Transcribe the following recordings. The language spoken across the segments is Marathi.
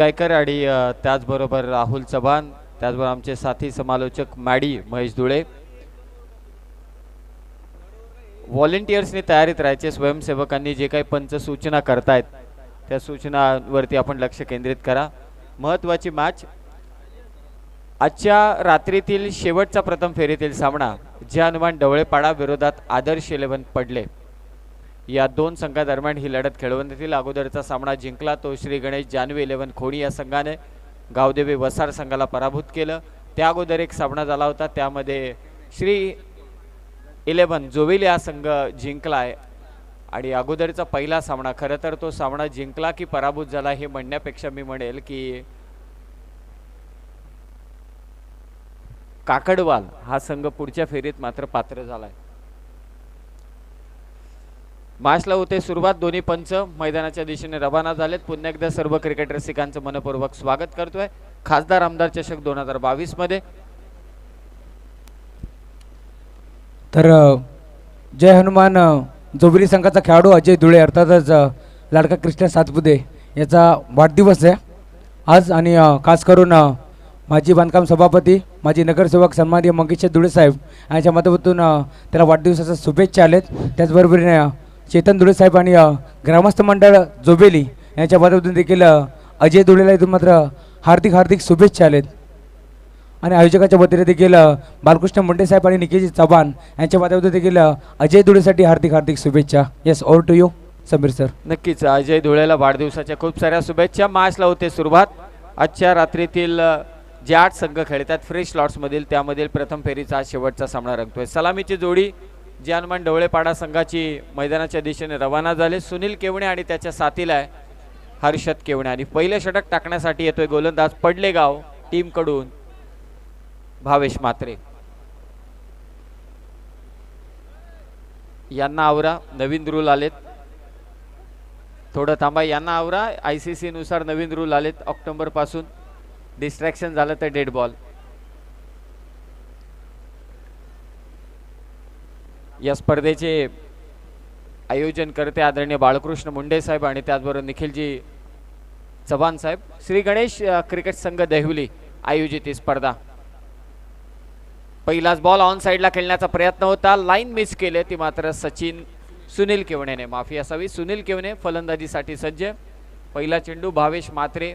गायकर आणि त्याचबरोबर राहुल चव्हाण, त्याचबरोबर आमचे साथी समालोचक मॅडी महेश धुळे. व्हॉलेंटियर्सनी तयारीत राहायचे. स्वयंसेवकांनी जे काही पंच सूचना करतायत त्या सूचनावरती आपण लक्ष केंद्रित करा. महत्त्वाची मॅच आजच्या रात्रीतील शेवटचा प्रथम फेरीतील सामना जे हनुमान ढवळेपाडा विरोधात आदर्श 11 पडले या दोन संघादरम्यान ही लढत खेळवण्यात येईल. अगोदरचा सामना जिंकला तो श्री गणेश जानवी 11 खोडी या संघाने गावदेवी वसार संघाला पराभूत केलं. त्या अगोदर एक सामना झाला होता त्यामध्ये श्री 11 जोविल हा संघ जिंकलाय आणि अगोदरचा पहिला सामना खरं तर तो सामना जिंकला की पराभूत झाला हे म्हणण्यापेक्षा मी म्हणेल की काकडवाल हा संघ पुढच्या फेरीत मात्र पात्र झालाय. मॅचला होते सुरुवात. दोन्ही पंच मैदानाच्या दिशेने रवाना झालेत. पुन्हा एकदा सर्व क्रिकेट रसिकांचं मनपूर्वक स्वागत करतोय खासदार आमदार चषक 2022 मध्ये. तर जय हनुमान जोबिली संघाचा खेळाडू अजय धुळे अर्थातच लाडका कृष्ण सातपुते याचा वाढदिवस आहे आज आणि खास करून माजी बांधकाम सभापती माजी नगरसेवक सन्माननीय मंगेश धुळे साहेब यांच्या माध्यमातून त्याला वाढदिवसाच्या शुभेच्छा आलेत. त्याचबरोबर चेतन धुळे साहेब आणि ग्रामस्थ मंडळ जोबेली यांच्या माध्यमातून देखील अजय धुळेला इथून मात्र हार्दिक हार्दिक शुभेच्छा आलेत. आणि आयोजकाच्या वतीने देखील बालकृष्ण मुंडे साहेब आणि निखिल चव्हाण यांच्या माध्यमातून देखील अजय धुळेसाठी हार्दिक हार्दिक शुभेच्छा. Yes, over to you Samir sir. नक्कीच अजय धुळेला वाढदिवसाच्या खूप साऱ्या शुभेच्छा. मॅचला होते सुरुवात. आजच्या रात्रीतील जे 8 संघ खेळतात फ्रेश स्लॉट्स मधील त्यामधील प्रथम फेरीचा शेवटचा सामना रंगतोय. सलामीची जोडी जे हनुमान ढवळेपाडा संघाची मैदानाच्या दिशेने रवाना झाले. सुनील केवणे आणि त्याच्या साथीला आहे हर्षद केवणे आणि पहिले षटक टाकण्यासाठी येतोय गोलंदाज पडलेगाव टीम कडून भावेश म्हात्रे. यांना आवरा, नवीन रूल आलेत. थोडं थांबा, यांना आवरा. ICC नुसार नवीन रूल आलेत ऑक्टोबर पासून. डिस्ट्रॅक्शन झालं तर डेड बॉल. या स्पर्धेचे आयोजन करते आदरणीय बाळकृष्ण मुंडे साहेब आणि त्याचबरोबर निखिलजी चव्हाण साहेब. श्री गणेश क्रिकेट संघ देहुली आयोजित ही स्पर्धा. पहिलाच बॉल ऑन साइडला खेळण्याचा प्रयत्न होता, लाईन मिस केले ती मात्र सचिन सुनील केवणेने. माफी असावी. सुनील केवणे फलंदाजीसाठी सज्ज. पहिला चेंडू भावेश म्हात्रे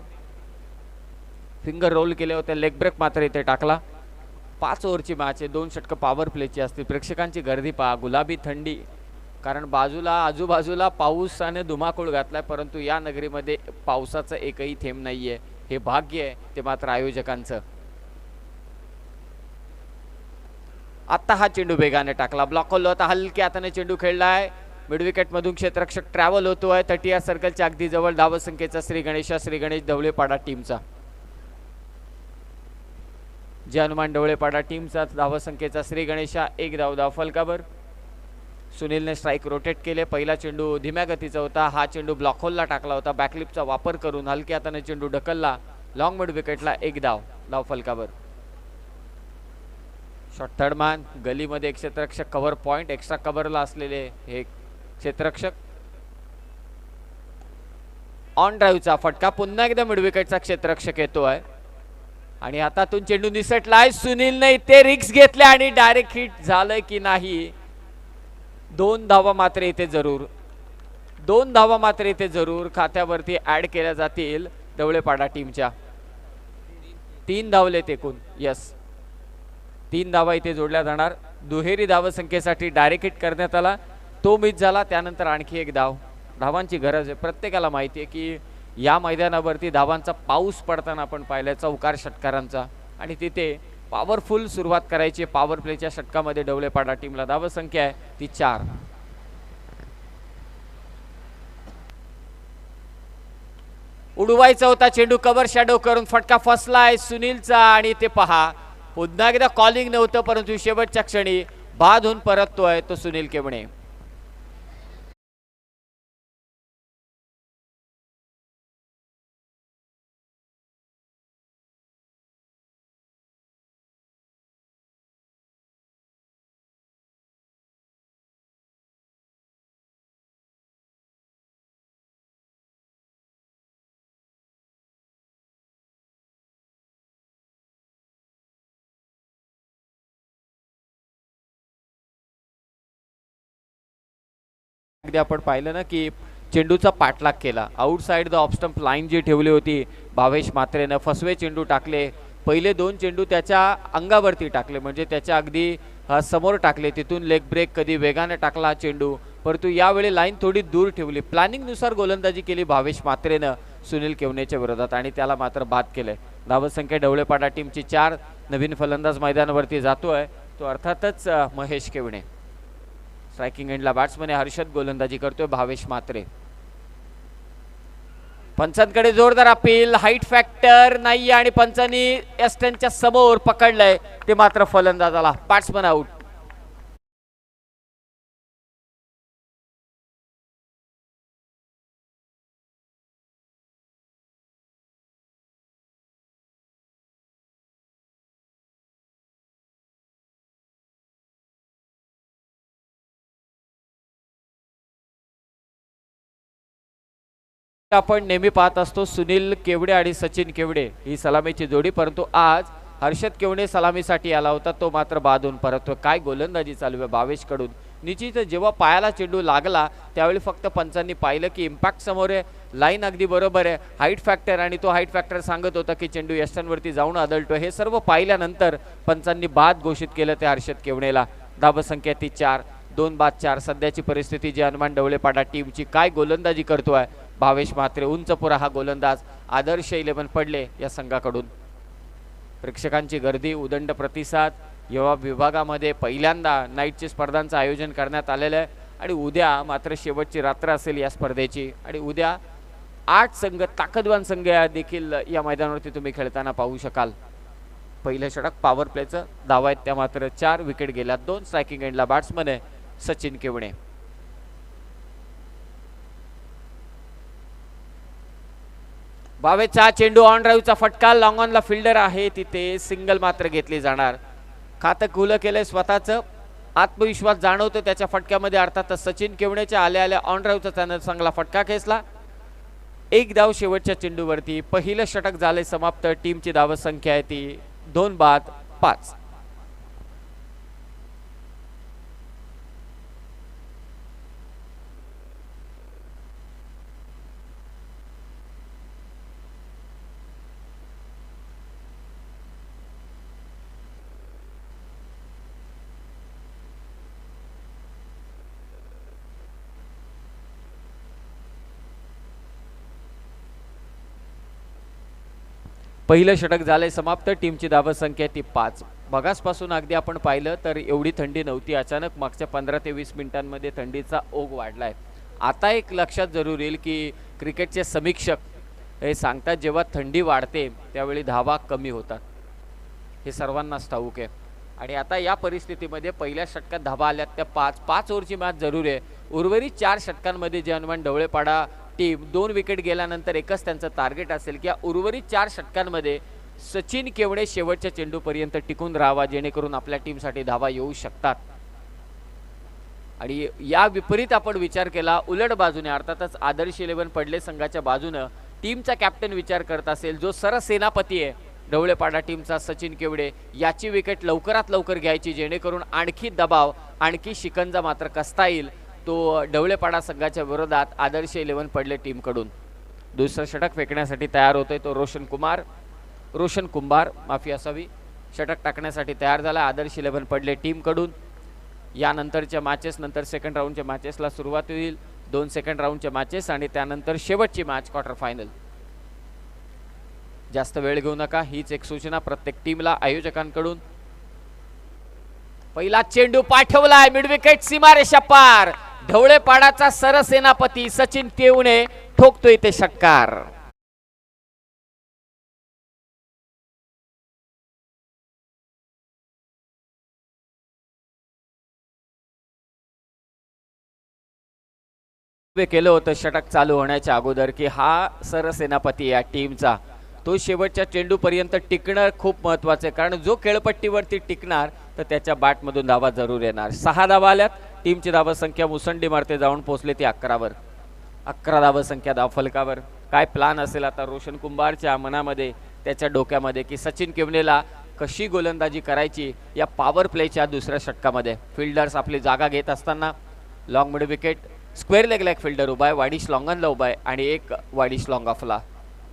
फिंगर रोल केले होते, लेग ब्रेक मात्र इथे टाकला. 5 ओव्हरची मॅच आहे. 2 षटकं पॉवर प्लेची असतील. प्रेक्षकांची गर्दी पहा, गुलाबी थंडी, कारण बाजूला आजूबाजूला पाऊसाने धुमाकूळ घातलाय परंतु या नगरीमध्ये पावसाचं एकही थेंब नाहीये. हे भाग्य आहे ते मात्र आयोजकांचं. आता हा चेंडू वेगाने टाकला, ब्लॉक होल होता, हलक्या हाताने चेंडू खेळलाय. मिड विकेट मधून क्षेत्ररक्षक ट्रॅव्हल होतोय तटिया सर्कलच्या अगदी जवळ. धावसंख्येचा श्री गणेश ढवळेपाडा टीमचा जे हनुमान ढवळेपाडा टीमचा धावसंख्येचा श्री गणेशा 1 धाव फलकावर. सुनीलने स्ट्राईक रोटेट केले. पहिला चेंडू धीम्या गतीचा होता, हा चेंडू ब्लॉक होलला टाकला होता. बॅकलिपचा वापर करून हलक्या हाताने चेंडू ढकलला. लॉंग मिड विकेटला 1 धाव फलकावर. शॉट थर्ड मॅन गलीमध्ये एक क्षेत्ररक्षक कव्हर पॉइंट एक्स्ट्रा कव्हरला असलेले हे क्षेत्ररक्षक. ऑन ड्राईव्हचा फटका, पुन्हा एकदा मिड विकेटचा क्षेत्ररक्षक येतोय आणि हातातून चेंडू निसटलाय. सुनीलने इथे रिक्स घेतल्या आणि डायरेक्ट हिट झालंय की नाही. 2 धावा मात्र इथे जरूर खात्यावरती ऍड केल्या जातील ढवळेपाडा टीमच्या. 3 धावलेत एकूण. यस, 3 धावा इथे जोडल्या जाणार. दुहेरी धावसंख्येसाठी डायरेक्ट हिट करण्यात आला, तो मिस झाला. त्यानंतर आणखी 1 धाव. धावांची गरज आहे, प्रत्येकाला माहिती आहे की या मैदानावरती धावांचा पाऊस पडताना आपण पाहिलाय चौकार षटकारांचा आणि तिथे पॉवरफुल सुरुवात करायची. पॉवर प्लेच्या षटकामध्ये ढवळेपाडा टीमला धावसंख्या आहे ती 4. उडवायचा होता चेंडू, कव्हर शॅडो करून फटका फसलाय सुनीलचा आणि ते पहा पुन्हा एकदा कॉलिंग नव्हतं परंतु शेवटच्या क्षणी बाद होऊन परततोय तो सुनील केवणे. अगदी आपण पाहिलं ना की चेंडूचा पाठलाग केला, outside the off stump line जी ठेवली होती भावेश म्हात्रेनं, फसवे चेंडू टाकले, पहिले 2 चेंडू त्याच्या अंगावरती टाकले म्हणजे त्याच्या अगदी समोर टाकले, तिथून लेग ब्रेक कधी वेगाने टाकला चेंडू, परंतु यावेळी लाईन थोडी दूर ठेवली, प्लॅनिंगनुसार गोलंदाजी केली भावेश म्हात्रेनं सुनील केवणेच्या विरोधात आणि त्याला मात्र बाद केलंय. धावसंख्या ढवळेपाडा टीमची 4, नवीन फलंदाज मैदानावरती जातोय तो अर्थातच महेश केवणे. स्ट्रायकिंग एंडला बॅट्समन हर्षद, गोलंदाजी करतोय भावेश म्हात्रे. पंचांकडे जोरदार अपील, हाईट फॅक्टर नाही आणि पंचांनी एस्टनच्या समोर पकडलंय ते मात्र फलंदाजाला, बॅट्समन आउट. आपण नेहमी पाहत असतो सुनील केवडे आणि सचिन केवडे ही सलामीची जोडी, परंतु आज हर्षद केवणे सलामीसाठी आला होता, तो मात्र बादून परततो. काय गोलंदाजी चालू आहे भावेश कडून. निश्चित जेव्हा पायाला चेंडू लागला त्यावेळी फक्त पंचांनी पाहिलं की इम्पॅक्ट समोर आहे, लाईन अगदी बरोबर आहे, हाईट फॅक्टर, आणि तो हाईट फॅक्टर सांगत होता की चेंडू यष्टांवरती जाऊन आदळतो. हे सर्व पाहिल्यानंतर पंचांनी बाद घोषित केलं ते हर्षद केवणेला. धावसंख्या ती 4, 2 बाद 4. सध्याची परिस्थिती जी हनुमान ढवळेपाडा टीमची, काय गोलंदाजी करतोय भावेश म्हात्रे, उंचपुरा हा गोलंदाज, आदर्श 11 पडले या संघाकडून. प्रेक्षकांची गर्दी, उदंड प्रतिसाद. युवा विभागामध्ये पहिल्यांदा नाईटच्या स्पर्धांचं आयोजन करण्यात आलेलं आहे आणि उद्या मात्र शेवटची रात्र असेल या स्पर्धेची आणि उद्या 8 संघ, ताकदवान संघ देखील या मैदानावरती तुम्ही खेळताना पाहू शकाल. पहिलं षटक पॉवर प्लेचं, धावा आहेत त्या मात्र 4, विकेट गेल्या 2. स्ट्रायकिंग एंडला बॅट्समन आहे सचिन केवणे. भावेचा चेंडू ऑन ड्राईव्हचा फटका, लॉंग ऑनला फिल्डर आहे तिथे, सिंगल मात्र घेतली जाणार. खातं खुलं केलंय स्वतःचं, आत्मविश्वास जाणवतो त्याच्या फटक्यामध्ये. अर्थात सचिन केवणेच्या आल्या आल्या ऑन ड्राईव्हचा त्यानं चांगला फटका खेचला. 1 धाव शेवटच्या चेंडूवरती. पहिलं षटक झालंय समाप्त. टीमची धावसंख्या आहे ती 2 बाद 5. पहिलं षटक झालंय समाप्त. टीमची धावसंख्या ती 5. बघासपासून अगदी आपण पाहिलं तर एवढी थंडी नव्हती, अचानक मागच्या 15 ते 20 मिनिटांमध्ये थंडीचा ओघ वाढलाय. आता एक लक्षात जरूर येईल की क्रिकेटचे समीक्षक हे सांगतात जेव्हा थंडी वाढते त्यावेळी धावा कमी होतात, हे सर्वांनाच ठाऊक आहे. आणि आता या परिस्थितीमध्ये पहिल्या षटकात धावा आल्यात त्या 5 ओव्हरची मॅच जरूर आहे. उर्वरित 4 षटकांमध्ये जे हनुमान ढवळेपाडा टीम 2 विकेट गेल्यानंतर एकच त्यांचं टार्गेट असेल की उर्वरित 4 षटकांमध्ये सचिन केवणे शेवटच्या चेंडूपर्यंत टिकून राहावा, जेणेकरून आपल्या टीमसाठी धावा येऊ शकतात. आणि या विपरीत आपण विचार केला उलट बाजूने, अर्थातच आदर्श 11 पडले संघाच्या बाजूनं टीमचा कॅप्टन विचार करत असेल, जो सरसेनापती आहे ढवळेपाडा टीमचा सचिन केवडे, याची विकेट लवकरात लवकर घ्यायची, जेणेकरून आणखी दबाव, आणखी शिकंजा मात्र कसता येईल तो ढवळेपाडा संघाच्या विरोधात आदर्श 11 पडले टीमकडून. दुसरं षटक फेकण्यासाठी तयार होतोय तो रोशन कुंभार माफी असावी, षटक टाकण्यासाठी तयार झाला आदर्श 11 पडले टीमकडून. यानंतरच्या मॅचेस नंतर सेकंड राऊंडच्या मॅचेसला सुरुवात होईल. 2 सेकंड राऊंडच्या मॅचेस आणि त्यानंतर शेवटची मॅच क्वार्टर फायनल. जास्त वेळ घेऊ नका, हीच एक सूचना प्रत्येक टीमला आयोजकांकडून. पहिला चेंडू पाठवलाय मिड विकेट, सीमारेषा पार. ढवळेपाडाचा सरसेनापती सचिन केवणे ठोकतोय ते षटकार. केलं होतं षटक चालू होण्याच्या अगोदर की हा सरसेनापती या टीमचा तो शेवटच्या चेंडूपर्यंत टिकणं खूप महत्त्वाचं आहे, कारण जो खेळपट्टीवरती टिकणार तर त्याच्या बॅटमधून धावा जरूर येणार. 6 धावा आल्यात. टीमची धावसंख्या मुसंडी मारते जाऊन पोहोचले ती 11वर. 11 धावसंख्या धावफलकावर. काय प्लान असेल आता रोशन कुंभारच्या मनामध्ये, त्याच्या डोक्यामध्ये की सचिन केवणेला कशी गोलंदाजी करायची या पॉवर प्लेच्या दुसऱ्या षटकामध्ये. फिल्डर्स आपली जागा घेत असताना लॉंग मिड विकेट स्क्वेअर लेगला एक फिल्डर उभा आहे, वाईडिश लॉंगनला उभा आहे आणि एक वाईडिश लॉंग ऑफला,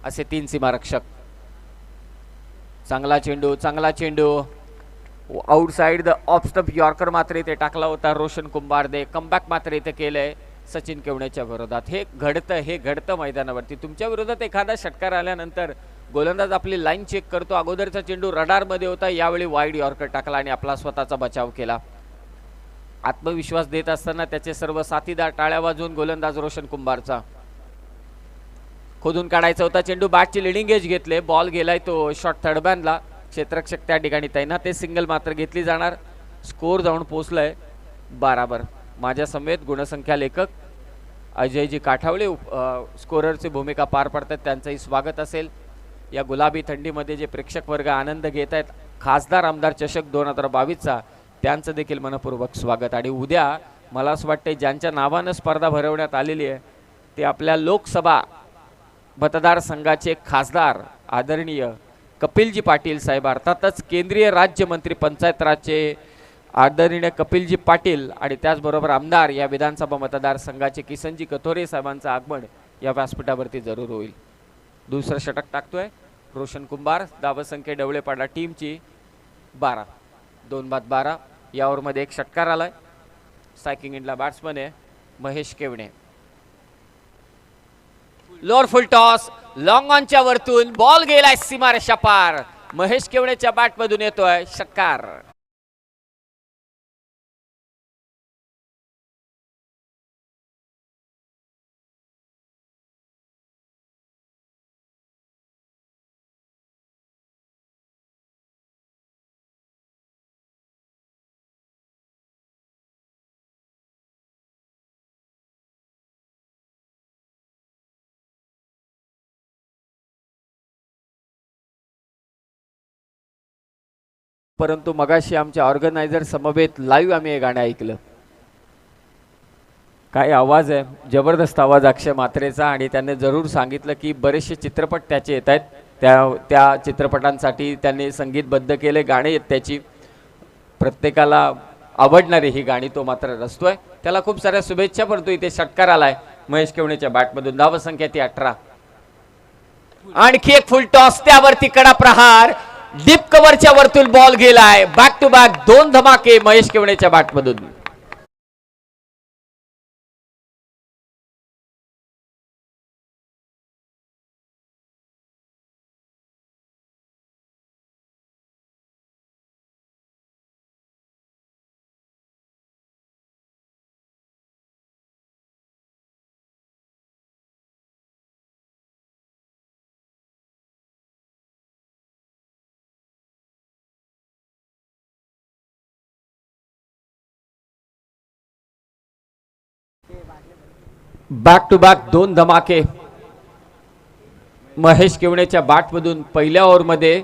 असे 3 सीमारक्षक. चांगला चेंडू outside the off stump. Yorker मात्र इथे टाकला होता रोशन कुंभारने. कमबॅक मात्र इथे केलंय सचिन केवणेच्या विरोधात. हे घडतं मैदानावरती. तुमच्या विरोधात एखादा षटकार आल्यानंतर गोलंदाज आपली लाईन चेक करतो. अगोदरचा चेंडू रडारमध्ये होता, यावेळी वाईड यॉर्कर टाकला आणि आपला स्वतःचा बचाव केला. आत्मविश्वास देत असताना त्याचे सर्व साथीदार टाळ्या वाजवून गोलंदाज रोशन कुंभारचा. खोदून काढायचा होता चेंडू, बॅटची लिडिंग एज घेतले, बॉल गेलाय तो शॉट थर्डबॅनला. क्षेत्ररक्षक त्या ठिकाणी तैनात. ते सिंगल मात्र घेतली जाणार. स्कोर जाऊन पोहोचलाय 12. माझ्या समेत गुणसंख्या लेखक अजयजी काठावळे स्कोररची भूमिका पार पडतात, त्यांचंही स्वागत असेल. या गुलाबी थंडीमध्ये जे प्रेक्षक वर्ग आनंद घेत आहेत खासदार आमदार चषक 2022चा, त्यांचं देखील मनपूर्वक स्वागत. आणि उद्या मला असं वाटतं ज्यांच्या नावानं स्पर्धा भरवण्यात आलेली आहे ते आपल्या लोकसभा मतदारसंघाचे खासदार आदरणीय कपिलजी पाटील साहेब, अर्थातच केंद्रीय राज्यमंत्री पंचायत राजचे आदरणीय कपिलजी पाटील आणि त्याचबरोबर आमदार या विधानसभा मतदारसंघाचे किसनजी कथोरे साहेबांचं आगमन या व्यासपीठावरती जरूर होईल. दुसरं षटक टाकतोय रोशन कुंभार. धावसंख्या डवळेपाडा टीमची 12. 2-12. या ओव्हरमध्ये एक षटकार आलाय. स्ट्रायकिंग एंडला बॅट्समन आहे Mahesh Kevane. Lower full toss, long ऑनच्या वरतून बॉल गेलाय सीमारेषा पार. महेश केवणेच्या बॅटमधून येतोय षटकार. परंतु मगाशी आमच्या ऑर्गनायझर समवेत लाईव्ह आम्ही हे गाणं ऐकलं. काय आवाज आहे, जबरदस्त आवाज अक्षय मात्रेचा. आणि त्याने जरूर सांगितलं की बरेचसे चित्रपट त्याचे येत आहेत, त्या चित्रपटांसाठी त्यांनी संगीतबद्ध केले गाणे आहेत त्याची. प्रत्येकाला आवडणारी ही गाणी तो मात्र रचतोय. त्याला खूप साऱ्या शुभेच्छा. परंतु इथे षटकार आलाय महेश केवणेच्या बॅटमधून. धावसंख्या ती 18. आणखी एक फुल टॉस, त्यावरती कडा प्रहार. डीप कव्हरच्या वरतून बॉल गेलाय. बॅक टू बॅक 2 धमाके महेश केवणेच्या बॅटमधून. बॅक टू बॅक 2 धमाके महेश केवणेच्या बॅटमधून. पहिल्या ओव्हरमध्ये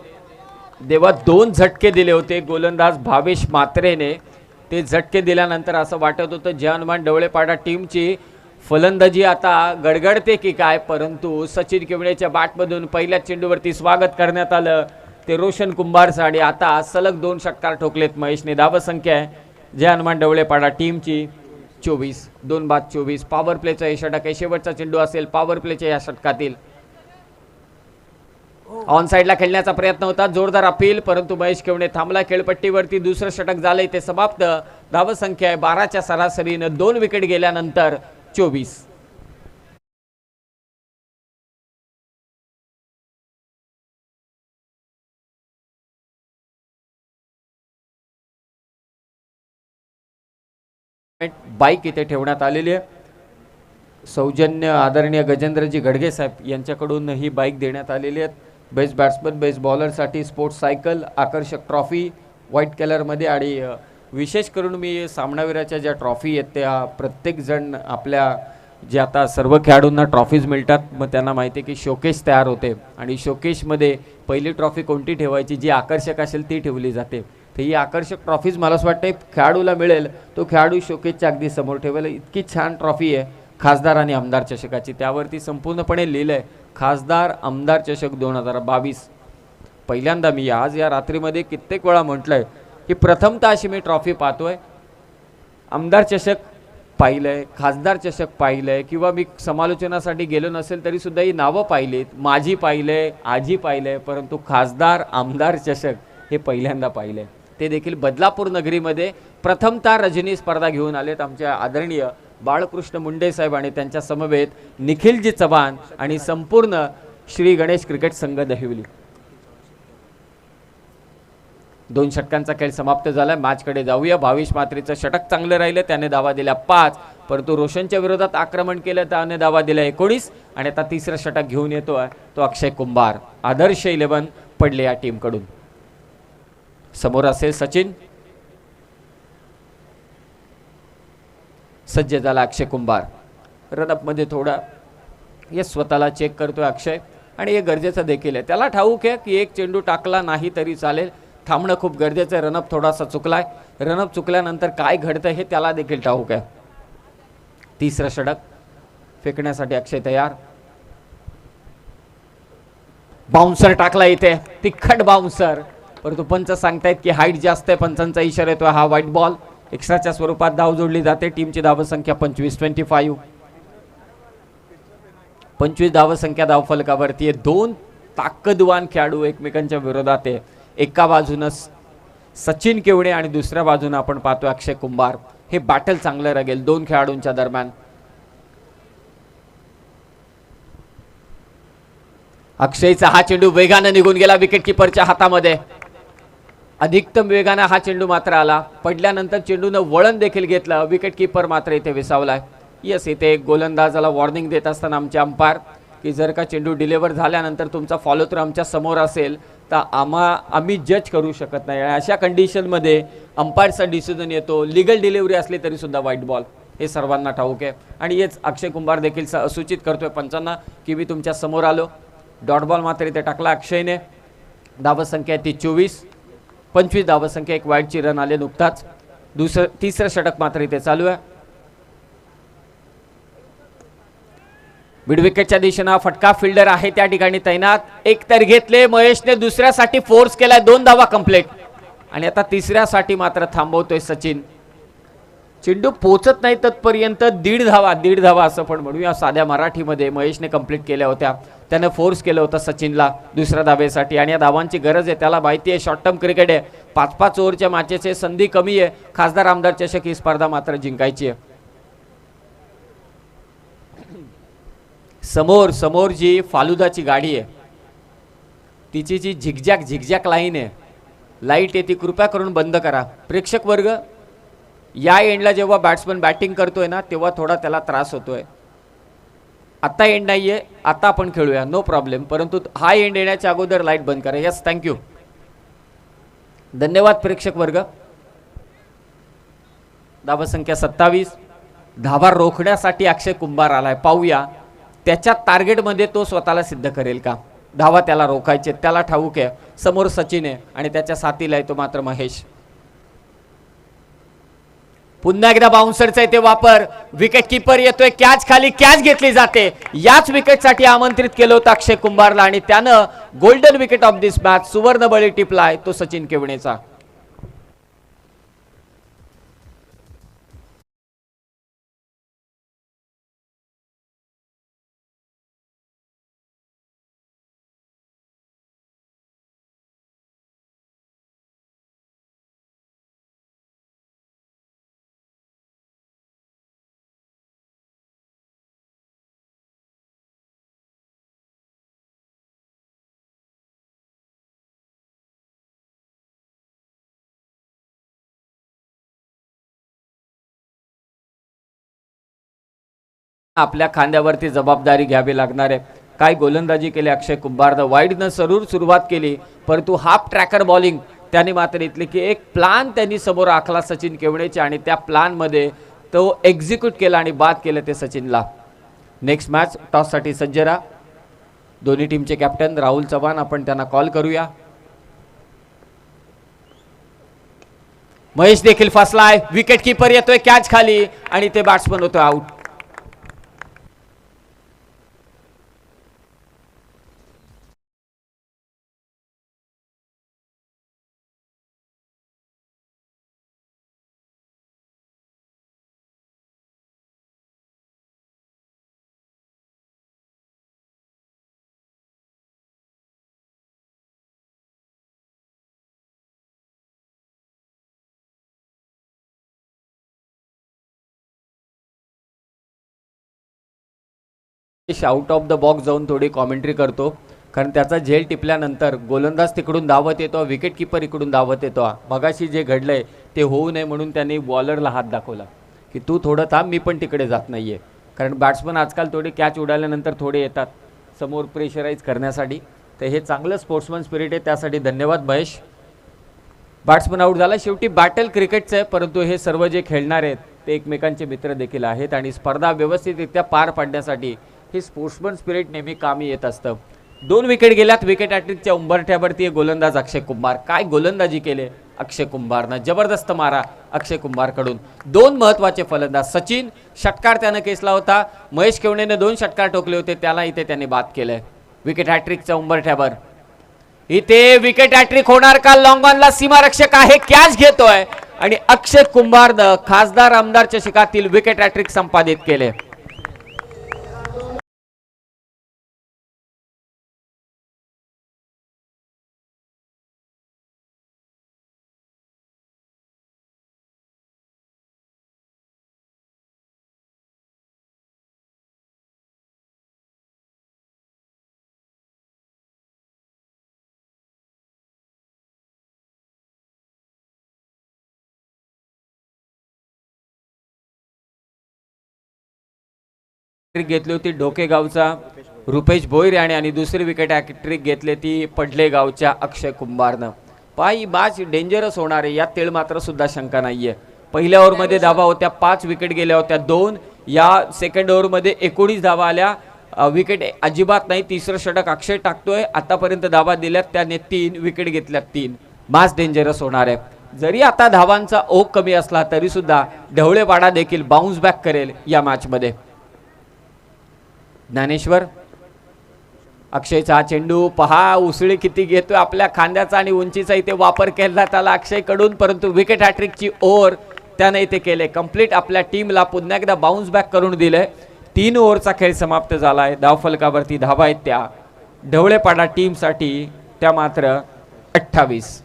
देवा 2 झटके दिले होते गोलंदाज भावेश मात्रेने. ते झटके दिल्यानंतर असं वाटत होतं जय हनुमान डवळेपाडा टीमची फलंदाजी आता गडगडते की काय. परंतु सचिन केवणेच्या बॅटमधून पहिल्या चेंडूवरती स्वागत करण्यात आलं ते रोशन कुंभारचं. आणि आता सलग 2 षटकार ठोकलेत महेशने. धावसंख्या आहे जय हनुमान डवळेपाडा टीमची 24. 2-24. पॉवर प्लेचा हे षटक आहे. शेवटचा चेंडू असेल पॉवर प्लेच्या या षटकातील. ऑन साइडला खेळण्याचा प्रयत्न होता, जोरदार अपील, परंतु महेश केवणे थांबला खेळपट्टीवरती. दुसरं षटक झालंय ते समाप्त. धावसंख्या आहे 12च्या सरासरीनं 2 विकेट गेल्यानंतर 24. बाईक इथे ठेवण्यात आलेली आहे. सौजन्य आदरणीय गजेंद्रजी घडगे साहेब यांच्याकडून ही बाईक देण्यात आलेली आहे. बेस्ट बॅट्समन बेस्ट बॉलरसाठी स्पोर्ट्स सायकल, आकर्षक ट्रॉफी व्हाईट कलरमध्ये. आणि विशेष करून मी सामनावीराच्या ज्या ट्रॉफी आहेत त्या प्रत्येकजण आपल्या जे आता सर्व खेळाडूंना ट्रॉफीज मिळतात, मग त्यांना माहिती आहे की शोकेस तयार होते आणि शोकेसमध्ये पहिली ट्रॉफी कोणती ठेवायची, जी आकर्षक असेल ती ठेवली जाते. तर ही आकर्षक ट्रॉफीज मला असं वाटतं खेळाडूला मिळेल तो खेळाडू शोकेसच्या अगदी समोर ठेवेल. इतकी छान ट्रॉफी आहे खासदार आणि आमदार चषकाची. त्यावरती संपूर्णपणे लिहिलं आहे खासदार आमदार चषक 2022. पहिल्यांदा मी आज या रात्रीमध्ये कित्येक वेळा म्हटलं आहे की प्रथमतः अशी मी ट्रॉफी पाहतोय. आमदार चषक पाहिलंय, खासदार चषक पाहिलंय, किंवा मी समालोचनासाठी गेलो नसेल तरी सुद्धा ही नावं पाहिलीत, माझी पाहिलंय, आजी पाहिलंय, परंतु खासदार आमदार चषक हे पहिल्यांदा पाहिलंय. ते देखील बदलापूर नगरीमध्ये प्रथमतः रजनी स्पर्धा घेऊन आलेत आमचे आदरणीय बाळकृष्ण मुंडे साहेब आणि त्यांच्या समवेत निखिलजी चव्हाण आणि संपूर्ण श्री गणेश क्रिकेट संघ दहिवली. 2 षटकांचा खेळ समाप्त झाला. मॅचकडे जाऊया. भाविश मात्रेचं षटक चांगलं राहिलं, त्याने धावा दिल्या 5, परंतु रोशनच्या विरोधात आक्रमण केलं, त्याने धावा दिल्या 19. आणि आता तिसरं षटक घेऊन येतो तो अक्षय कुंभार. आदर्श 11 पडले या टीमकडून. समोर असेल सचिन, सज्ज झाला अक्षय कुंभार. रनअपमध्ये थोडा हे स्वतःला चेक करतोय अक्षय, आणि हे गरजेचं देखील आहे. त्याला ठाऊक आहे की एक चेंडू टाकला नाही तरी चालेल, थांबणं खूप गरजेचं आहे. रनअप थोडासा चुकलाय, रनअप चुकल्यानंतर काय घडतं हे त्याला देखील ठाऊक आहे. तिसरं षटक फेकण्यासाठी अक्षय तयार. बाउन्सर टाकला इथे, तिखट बाउन्सर, परंतु पंच सांगतायत की हाईट जास्त आहे. पंचांचा इशारा येतोय हा व्हाईट बॉल. एक्स्ट्राच्या स्वरूपात धाव जोडली जाते. टीमची धावसंख्या 25 25 धावसंख्या धावफलकावरती आहे. 2 ताकदवान खेळाडू एकमेकांच्या विरोधात आहे. एका बाजूनं सचिन केवडे आणि दुसऱ्या बाजूनं आपण पाहतोय अक्षय कुंभार. हे बॅटल चांगलं रगेल 2 खेळाडूंच्या दरम्यान. अक्षयचा हा चेंडू वेगाने निघून गेला विकेट किपरच्या हातामध्ये. अधिकतम वेगाने हा चेंडू मात्र आला. पडल्यानंतर चेंडूनं वळण देखील घेतलं. विकेट किपर मात्र इथे विसावलाय. यस, इथे गोलंदाजाला वॉर्निंग देत असताना आमचे अंपायर की जर का चेंडू डिलिव्हर झाल्यानंतर तुमचा फॉलो थ्रू आमच्या समोर असेल तर आम्ही जज करू शकत नाही. अशा कंडिशनमध्ये अंपायरचा डिसिजन येतो. लिगल डिलिव्हरी असली तरी सुद्धा व्हाईट बॉल, हे सर्वांना ठाऊक आहे. आणि हेच अक्षय कुंभार देखील सूचित करतोय पंचांना की मी तुमच्या समोर आलो. डॉट बॉल मात्र इथे टाकला अक्षयने. धावसंख्या ती 24, 25 धावसंख्या, 1 वाईडची रन आले नुकताच. तिसरं षटक मात्र इथे चालू आहे. मिड विकेटच्या दिशेनं फटका फिल्डर आहे त्या ठिकाणी तैनात. एक तर घेतले महेशने, दुसऱ्यासाठी फोर्स केलाय, 2 धावा कंप्लीट. आणि आता तिसऱ्यासाठी मात्र थांबवतोय सचिन. चेंडू पोचत नाही तत्पर्यंत 1.5 धावा असं पण म्हणूया साध्या मराठीमध्ये महेशने कंप्लीट केल्या होत्या. त्यानं फोर्स केलं होतं सचिनला दुसऱ्या धावेसाठी, आणि या धावांची गरज आहे. त्याला माहिती आहे शॉर्ट टर्म क्रिकेट आहे, 5-5 ओव्हरच्या मॅचेस, संधी कमी आहे. खासदार आमदार चषक ही स्पर्धा मात्र जिंकायची आहे. समोर जी फालुदाची गाडी आहे, तिची जी झिकझॅक लाईन आहे, लाईट आहे, ती कृपया करून बंद करा. प्रेक्षक वर्ग, या एंडला जेव्हा बॅट्समन बॅटिंग करतोय ना तेव्हा थोडा त्याला त्रास होतोय. आता एंड नाहीये, आता आपण खेळूया, नो प्रॉब्लेम, परंतु हा एंड येण्याच्या अगोदर लाईट बंद करा. यस, थँक्यू, धन्यवाद प्रेक्षक वर्ग. धावसंख्या 27. धावा रोखण्यासाठी अक्षय कुंभार आलाय. पाहूया त्याच्या टार्गेटमध्ये तो स्वतःला सिद्ध करेल का. धावा त्याला रोखायचे, त्याला ठाऊक आहे. समोर सचिन आहे आणि त्याच्या साथीला आहे तो मात्र महेश. पुन्हा एकदा बाउन्सरचा इथे वापर. विकेट किपर येतोय, कॅच खाली, कॅच घेतली जाते. याच विकेटसाठी आमंत्रित केलं होतं अक्षय कुंभारला आणि त्यानं golden wicket of this match, सुवर्ण बळी टिपलाय तो सचिन केवणेचा. आपल्या खांद्यावरती जबाबदारी घ्यावी लागणार आहे. काय गोलंदाजी केली अक्षय कुंभारनं. वाईडनं जरूर सुरुवात केली, परंतु हाफ ट्रॅकर बॉलिंग त्यांनी मात्र इथली की एक प्लान त्यांनी समोर आखला सचिन केवणेचे आणि त्या प्लानमध्ये तो एक्झिक्यूट केला आणि बाद केलं ते सचिनला. नेक्स्ट मॅच टॉससाठी सज्ज राहा. दोन्ही टीमचे कॅप्टन राहुल चव्हाण, आपण त्यांना कॉल करूया. महेश देखील फसलाय. विकेट किपर येतोय कॅच खाली आणि ते बॅट्समन होतो out. Out of the box जाऊन थोडी कॉमेंट्री करतो, कारण त्याचा झेल टिपल्यानंतर गोलंदाज तिकडून धावत येतो, विकेट किपर इकडून धावत येतो. मगाशी जे घडलंय ते होऊ नये म्हणून त्यांनी बॉलरला हात दाखवला की तू थोडं थांब, मी पण तिकडे जात नाहीये. कारण बॅट्समन आजकाल थोडी कॅच उडाल्यानंतर थोडे येतात समोर प्रेशराईज करण्यासाठी. तर हे चांगलं स्पोर्ट्समन स्पिरिट आहे, त्यासाठी धन्यवाद महेश. बॅट्समन आऊट झाला. शेवटी बॅटल क्रिकेटचं आहे, परंतु हे सर्व जे खेळणारे आहेत ते एकमेकांचे मित्र देखील आहेत आणि स्पर्धा व्यवस्थितरित्या पार पाडण्यासाठी हे स्पोर्ट्समन स्पिरिट नेहमी कामी येत असतं. 2 विकेट गेल्यात. विकेट हॅट्रिकच्या उंबरठ्यावरती गोलंदाज अक्षय कुंभार. काय गोलंदाजी केले अक्षय कुंभारनं, जबरदस्त मारा अक्षय कुंभारकडून. 2 महत्त्वाचे फलंदाज. सचिन षटकार त्यानं केसला होता, महेश केवणेने 2 षटकार ठोकले होते, त्याला इथे त्यांनी बाद केलंय. विकेट हॅट्रिकच्या उंबरठ्यावर इथे विकेट हॅट्रिक होणार का? लॉंग ऑनला सीमारक्षक आहे, कॅच घेतोय आणि अक्षय कुंभारनं खासदार आमदार चषकातील विकेट हॅट्रिक संपादित केले. घेतली होती डोकेगावचा रुपेश भोईर आणि दुसरी विकेट हॅट्रिक घेतली ती पडले गावच्या अक्षय कुंभारनं. पाय मॅच डेंजरस होणार आहे, यात तेळ मात्र सुद्धा शंका नाहीये. पहिल्या ओव्हरमध्ये धावा होत्या, 5 विकेट गेल्या होत्या, 2 या सेकंड ओव्हरमध्ये 19 धावा आल्या. विकेट अजिबात नाही. तिसरं षटक अक्षय टाकतोय. आतापर्यंत धावा दिल्यात त्याने 3 विकेट घेतल्यात 3. मॅच डेंजरस होणार आहे. जरी आता धावांचा ओघ कमी असला तरी सुद्धा ढवळेपाडा देखील बाउन्स बॅक करेल या मॅचमध्ये. ज्ञानेश्वर, अक्षयचा चेंडू पहा, उसळी किती घेतोय, आपल्या खांद्याचा आणि उंचीचा इथे वापर केला त्याला अक्षयकडून, परंतु विकेट हॅट्रिकची ओव्हर त्याने इथे केले कंप्लीट. आपल्या टीमला पुन्हा एकदा बाउन्स बॅक करून दिले. 3 ओव्हरचा खेळ समाप्त झालाय. धावफलकावरती धावा आहेत त्या ढवळेपाडा टीमसाठी, त्या मात्र 28.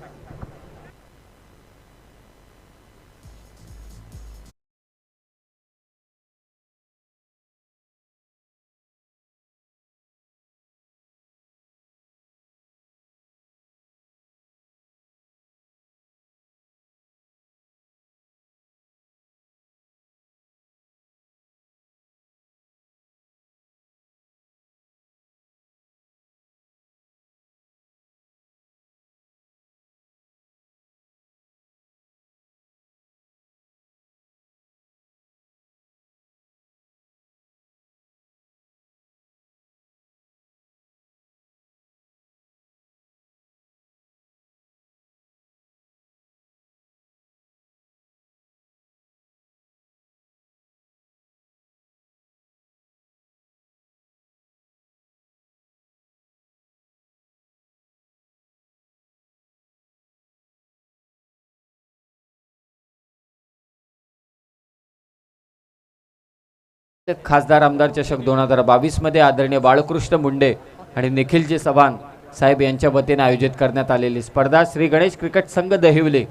खासदार आमदार चषक 2022 मध्ये आदरणीय बाळकृष्ण मुंडे आणि निखिलजी चव्हाण साहेब यांच्या वतीने आयोजित करण्यात आलेली स्पर्धा श्री गणेश क्रिकेट संघ दहिवले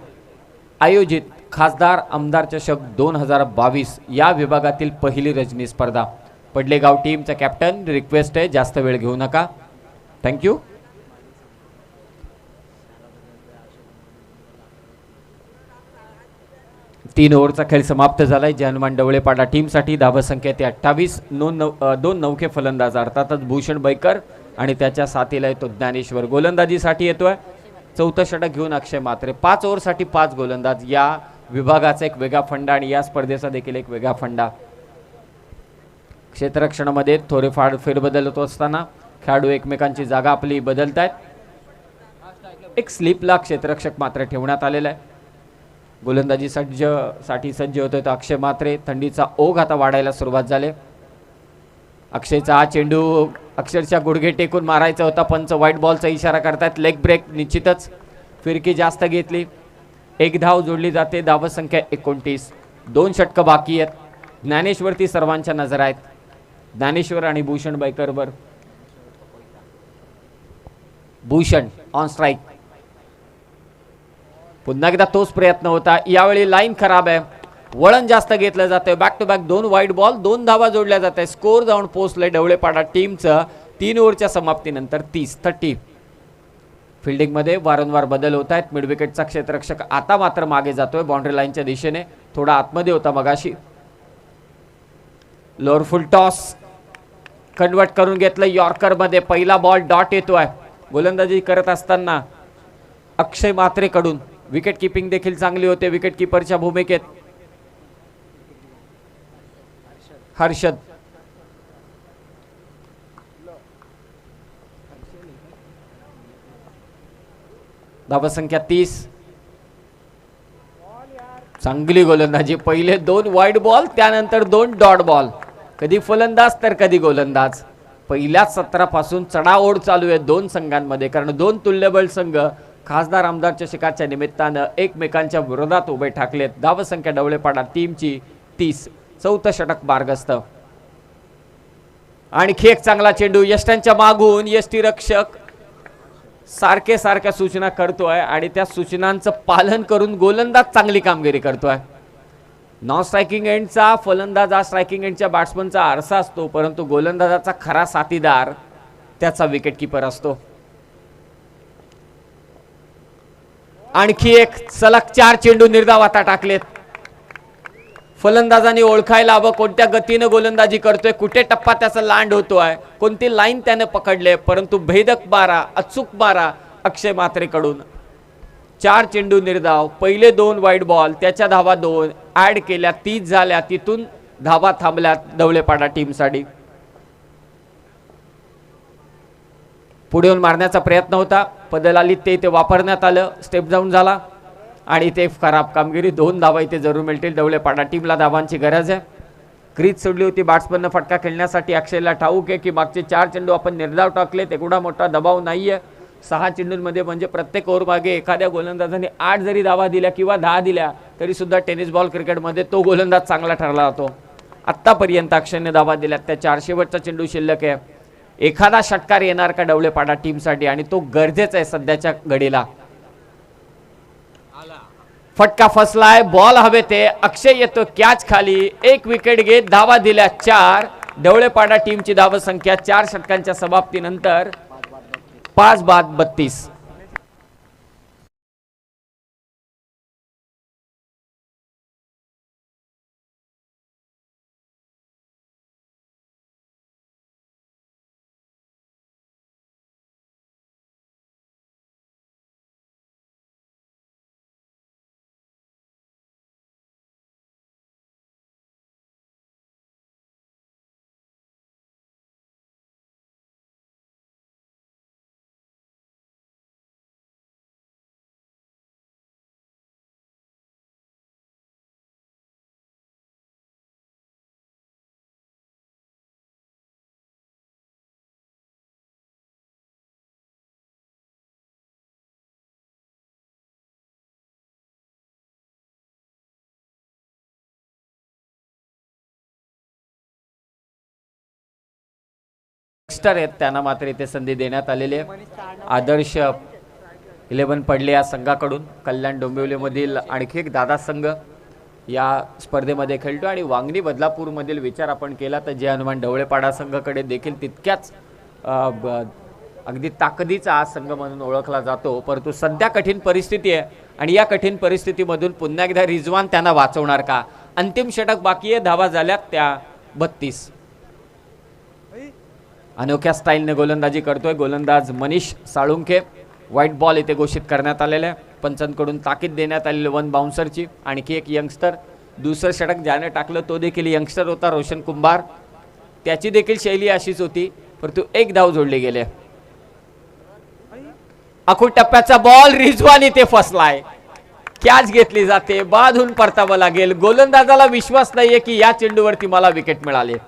आयोजित खासदार आमदार चषक 2022 या विभागातील पहिली रजनी स्पर्धा. पडलेगाव टीमचा कॅप्टन रिक्वेस्ट आहे जास्त वेळ घेऊ नका, थँक्यू. तीन ओव्हरचा खेळ समाप्त झालाय. जे हनुमान डवळेपाडा टीमसाठी धावसंख्या ते 28. 2 नौके फलंदाज अर्थातच भूषण बैकर आणि त्याच्या साथीला येतो ज्ञानेश्वर. गोलंदाजीसाठी येतोय चौथं षटक घेऊन अक्षय म्हात्रे. 5 ओव्हरसाठी 5 गोलंदाज. या विभागाचा एक वेगळा फंडा आणि या स्पर्धेचा देखील एक वेगळा फंडा. क्षेत्ररक्षणामध्ये थोडेफार फेरबदल होत असताना खेळाडू एकमेकांची जागा आपली बदलतायत. एक स्लिपला क्षेत्ररक्षक मात्र ठेवण्यात आलेला आहे. गोलंदाजी साठी सज्ज होतोय तो अक्षय म्हात्रे. थंडीचा ओघ आता वाढायला सुरुवात झाली. अक्षयचा हा चेंडू अक्षरशः गुडघे टेकून मारायचा होता. पंच व्हाईट बॉलचा इशारा करतायत. लेग ब्रेक निश्चितच. फिरकी जास्त घेतली. 1 धाव जोडली जाते. धावसंख्या 29. 2 षटकं बाकी आहेत. ज्ञानेश्वरती सर्वांच्या नजर आहेत. ज्ञानेश्वर आणि भूषण बैकरवर. Bhushan on strike. पुन्हा एकदा तोच प्रयत्न होता. यावेळी लाईन खराब आहे. वळण जास्त घेतलं जातंय. Back to back 2 wide ball, 2 धावा जोडल्या जात आहे. स्कोर जाऊन पोहोचले ढवळेपाडा टीमचं 3 ओव्हरच्या समाप्तीनंतर 30. फिल्डिंगमध्ये वारंवार बदल होत आहेत. मिड विकेटचा क्षेत्ररक्षक आता मात्र मागे जातोय बाउंड्री लाईनच्या दिशेने, थोडा आतमध्ये होता मगाशी. लोअर फुल टॉस कन्वर्ट करून घेतलं यॉर्करमध्ये. पहिला बॉल डॉट येतोय. गोलंदाजी करत असताना अक्षय मात्रेकडून विकेट किपिंग देखील चांगली होते विकेट किपरच्या भूमिकेत. हर्षद धावसंख्या 30. चांगली गोलंदाजी. पहिले 2 वाईड बॉल, त्यानंतर 2 डॉट बॉल. कधी फलंदाज तर कधी गोलंदाज. पहिल्याच सत्रापासून चढाओढ चालू आहे 2 संघांमध्ये, कारण 2 तुल्यबळ संघ खासदार आमदार चषकाच्या निमित्तानं एकमेकांच्या विरोधात उभे ठाकलेत. धावसंख्या ढवळेपाडा टीमची 30. 4थं षटक मार्गस्थ. आणखी एक चांगला चेंडू यष्ट्यांच्या मागून. यष्टीरक्षक सारख्या सूचना करतोय आणि त्या सूचनांचं पालन करून गोलंदाज चांगली कामगिरी करतोय. नॉन स्ट्रायकिंग एंडचा फलंदाज हा स्ट्रायकिंग एंडच्या बॅट्समनचा आरसा असतो, परंतु गोलंदाजाचा खरा साथीदार त्याचा विकेट किपर असतो. आणखी एक सलग 4 चेंडू निर्धावाता टाकलेत. फलंदाजाने ओळखायला हवं कोणत्या गतीनं गोलंदाजी करतोय, कुठे टप्पा त्याचा लँड होतोय, कोणती लाईन त्याने पकडले. परंतु भेदक मारा, अचूक मारा अक्षय मात्रेकडून. 4 चेंडू निर्धाव, पहिले 2 वाईड बॉल, त्याच्या धावा 2 ऍड केल्या, 30 झाल्या. तिथून धावा थांबल्या ढवळेपाडा टीमसाठी. पुढे येऊन मारण्याचा प्रयत्न होता, पदल आली ते वापरण्यात आलं, स्टेप डाऊन झाला आणि ते खराब कामगिरी. 2 धावा इथे जरूर मिळतील ढवळेपाडा टीमला. धावांची गरज आहे. क्रीज सोडली होती बॅट्समननं फटका खेळण्यासाठी. अक्षयला ठाऊक आहे की मागचे 4 चेंडू आपण निर्धाव टाकले, एवढा मोठा दबाव नाहीये. 6 चेंडूंमध्ये म्हणजे प्रत्येक ओव्हर मागे एखाद्या गोलंदाजाने 8 जरी धावा दिल्या किंवा 10 दिल्या तरी सुद्धा टेनिस बॉल क्रिकेटमध्ये तो गोलंदाज चांगला ठरला जातो. आत्तापर्यंत अक्षयने धावा दिल्यात त्या 4. शेवटचा चेंडू शिल्लक आहे. एखादा षटकार येणार का ढवळेपाडा टीमसाठी, आणि तो गरजेचा आहे सध्याच्या घडीला. फटका फसलाय, बॉल हवे ते. अक्षय येतो कॅच खाली, 1 विकेट घेत धावा दिल्या 4. ढवळेपाडा टीमची धावसंख्या 4 षटकांच्या समाप्तीनंतर 5 बाद 32. यंगस्टर आहेत त्यांना मात्र इथे संधी देण्यात आलेली आहे. आदर्श 11 पडले या संघाकडून. कल्याण डोंबिवलीमधील आणखी एक दादा संघ या स्पर्धेमध्ये खेळतो आणि वांगणी बदलापूरमधील विचार आपण केला तर जय हनुमान ढवळेपाडा संघाकडे देखील तितक्याच अगदी ताकदीचा हा संघ म्हणून ओळखला जातो. परंतु सध्या कठीण परिस्थिती आहे आणि या कठीण परिस्थितीमधून पुन्हा एकदा रिजवान त्यांना वाचवणार का. अंतिम षटक बाकी आहे, धावा झाल्यात त्या 32. अनोख्या स्टाईलने गोलंदाजी करतोय गोलंदाज मनीष साळुंखे. व्हाईट बॉल इथे घोषित करण्यात आलेला आहे. पंचांकडून ताकीद देण्यात आलेली 1 बाउन्सरची. आणखी एक यंगस्टर, दुसरं षटक ज्याने टाकलं तो देखील यंगस्टर होता रोशन कुंभार. त्याची देखील शैली अशीच होती, परंतु 1 धाव जोडले गेले. अखूट टप्प्याचा बॉल रिजवान इथे फसलाय, कॅच घेतली जाते, बाधून परतावं लागेल. गोलंदाजाला विश्वास नाहीये की या चेंडूवरती मला विकेट मिळाले.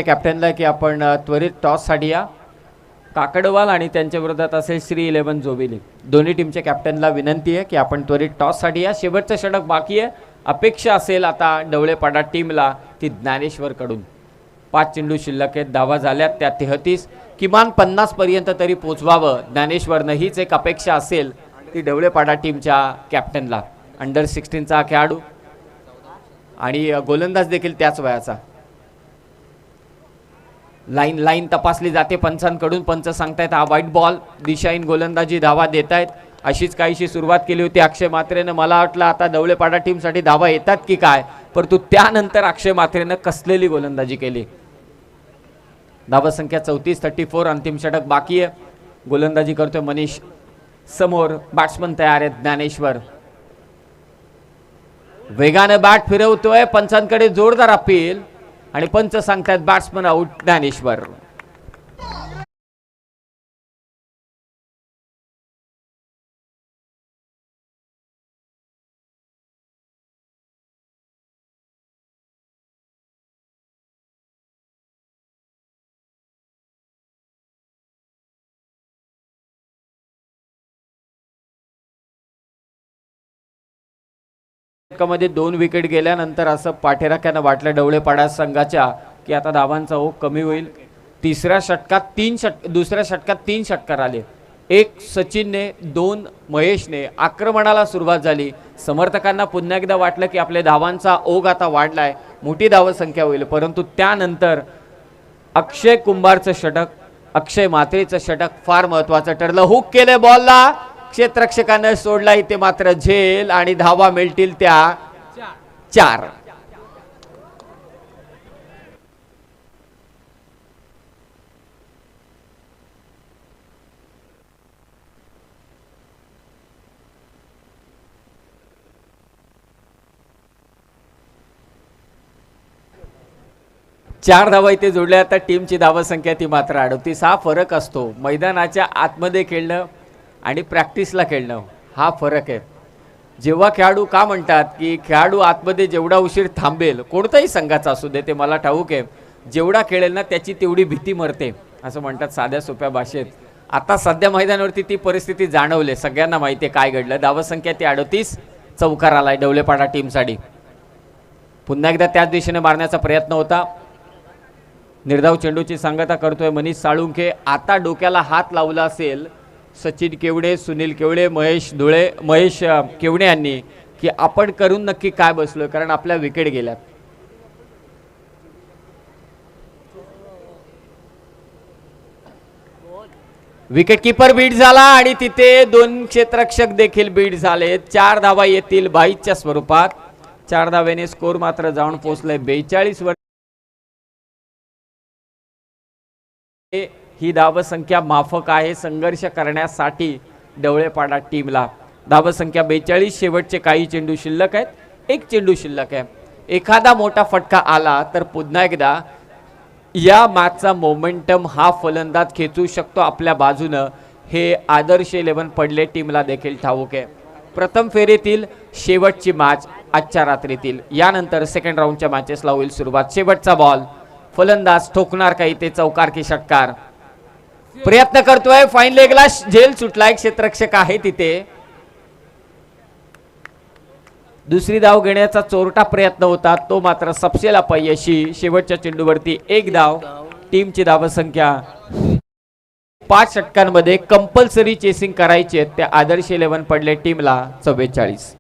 कॅप्टनला की आपण त्वरित टॉससाठी या. काकडवाल आणि त्यांच्या विरोधात असेल श्री 11 जोबिली. दोन्ही टीमच्या कॅप्टनला विनंती आहे की आपण त्वरित टॉससाठी या. शेवटचं षटक बाकी आहे. अपेक्षा असेल आता डवळेपाडा टीमला ती ज्ञानेश्वरकडून. 5 चेंडू शिल्लक आहेत. धावा झाल्यात त्या 33. किमान 50 पर्यंत तरी पोचवावं ज्ञानेश्वरनं, हीच एक अपेक्षा असेल ती डवळेपाडा टीमच्या कॅप्टनला. अंडर 16चा खेळाडू आणि गोलंदाज देखील त्याच वयाचा. लाईन तपासली जाते पंचांकडून. पंच सांगतायत हा व्हाईट बॉल. दिशाहीन गोलंदाजी धावा देत आहेत. अशीच काहीशी सुरुवात केली होती अक्षय म्हात्रेनं. मला वाटलं आता डवळेपाडा टीमसाठी धावा येतात की काय, परंतु त्यानंतर अक्षय म्हात्रेनं कसलेली गोलंदाजी केली. धावा संख्या 34, 34. अंतिम षटक बाकी आहे. गोलंदाजी करतोय मनीष. समोर बॅट्समन तयार आहेत. ज्ञानेश्वर वेगाने बॅट फिरवतोय. पंचांकडे जोरदार अपील आणि पंच सांगतात बॅट्समन आउट ज्ञानेश्वर. मध्ये 2 विकेट गेल्यानंतर असं पाठेराख्यानं वाटलं डवळेपाडा संघाच्या की आता धावांचा ओघ कमी होईल. दुसऱ्या षटकात 3 षटकार आले. 1 सचिनने, 2 महेशने. आक्रमणाला सुरुवात झाली. समर्थकांना पुन्हा एकदा वाटलं की आपल्या धावांचा ओघ आता वाढलाय, मोठी धावसंख्या होईल, परंतु त्यानंतर अक्षय कुंभारचं षटक, अक्षय म्हात्रेचं षटक फार महत्वाचं ठरलं. हुक केले बॉलला. क्षेत्ररक्षकानं सोडला इथे मात्र झेल आणि धावा मिळतील त्या 4. चार धावा इथे जोडल्या. आता टीमची धावसंख्या ती मात्र 38. हा फरक असतो मैदानाच्या आतमध्ये खेळणं आणि प्रॅक्टिसला खेळणं, हा फरक आहे. जेव्हा खेळाडू का म्हणतात की खेळाडू आतमध्ये जेवढा उशीर थांबेल, कोणताही संघाचा असू दे, ते मला ठाऊक आहे, जेवढा खेळेल ना त्याची तेवढी भीती मरते असं म्हणतात साध्या सोप्या भाषेत. आता सध्या मैदानावरती ती परिस्थिती जाणवली. सगळ्यांना माहिती आहे काय घडलं. धावसंख्या ती 38. चौकार आलाय डवळेपाडा टीमसाठी. पुन्हा एकदा त्याच दिशेने मारण्याचा प्रयत्न होता. निर्धाव चेंडूची सांगता करतोय मनीष साळुंखे. आता डोक्याला हात लावला असेल सचिन केवडे, सुनील केवडे, महेश केवडे यांनी की आपण करून नक्की काय बसलोय, कारण आपल्या विकेट गेल्यात. विकेट किपर बीट झाला आणि तिथे 2 क्षेत्ररक्षक देखील बीट झाले. 4 धावा येतील बाईच्या स्वरूपात. 4 धावेने स्कोर मात्र जाऊन पोहोचलाय 42 वर. ही धावसंख्या माफक आहे संघर्ष करण्यासाठी डवळेपाडा टीमला. धावसंख्या 42. शेवटचे काही चेंडू शिल्लक आहेत. 1 चेंडू शिल्लक आहे. एखादा मोठा फटका आला तर पुन्हा एकदा या मॅचचा मोमेंटम हा फलंदाज खेचू शकतो आपल्या बाजूनं. हे आदर्श 11 पडले टीमला देखील ठाऊक आहे. प्रथम फेरीतील शेवटची मॅच आजच्या रात्रीतील. यानंतर सेकंड राऊंडच्या मॅचेसला होईल सुरुवात. शेवटचा बॉल. फलंदाज ठोकणार काही ते चौकार की षटकार. प्रयत्न करतोय. फाईन लेगला झेल सुटलाय. क्षेत्ररक्षक आहे तिथे. दुसरी धाव घेण्याचा चोरटा प्रयत्न होता, तो मात्र सपशेल अपयशी. शेवटच्या चेंडूवरती 1 धाव. टीमची धावसंख्या 5 षटकांमध्ये कंपल्सरी चेसिंग करायची आहे त्या आदर्श 11 पडले टीमला 44.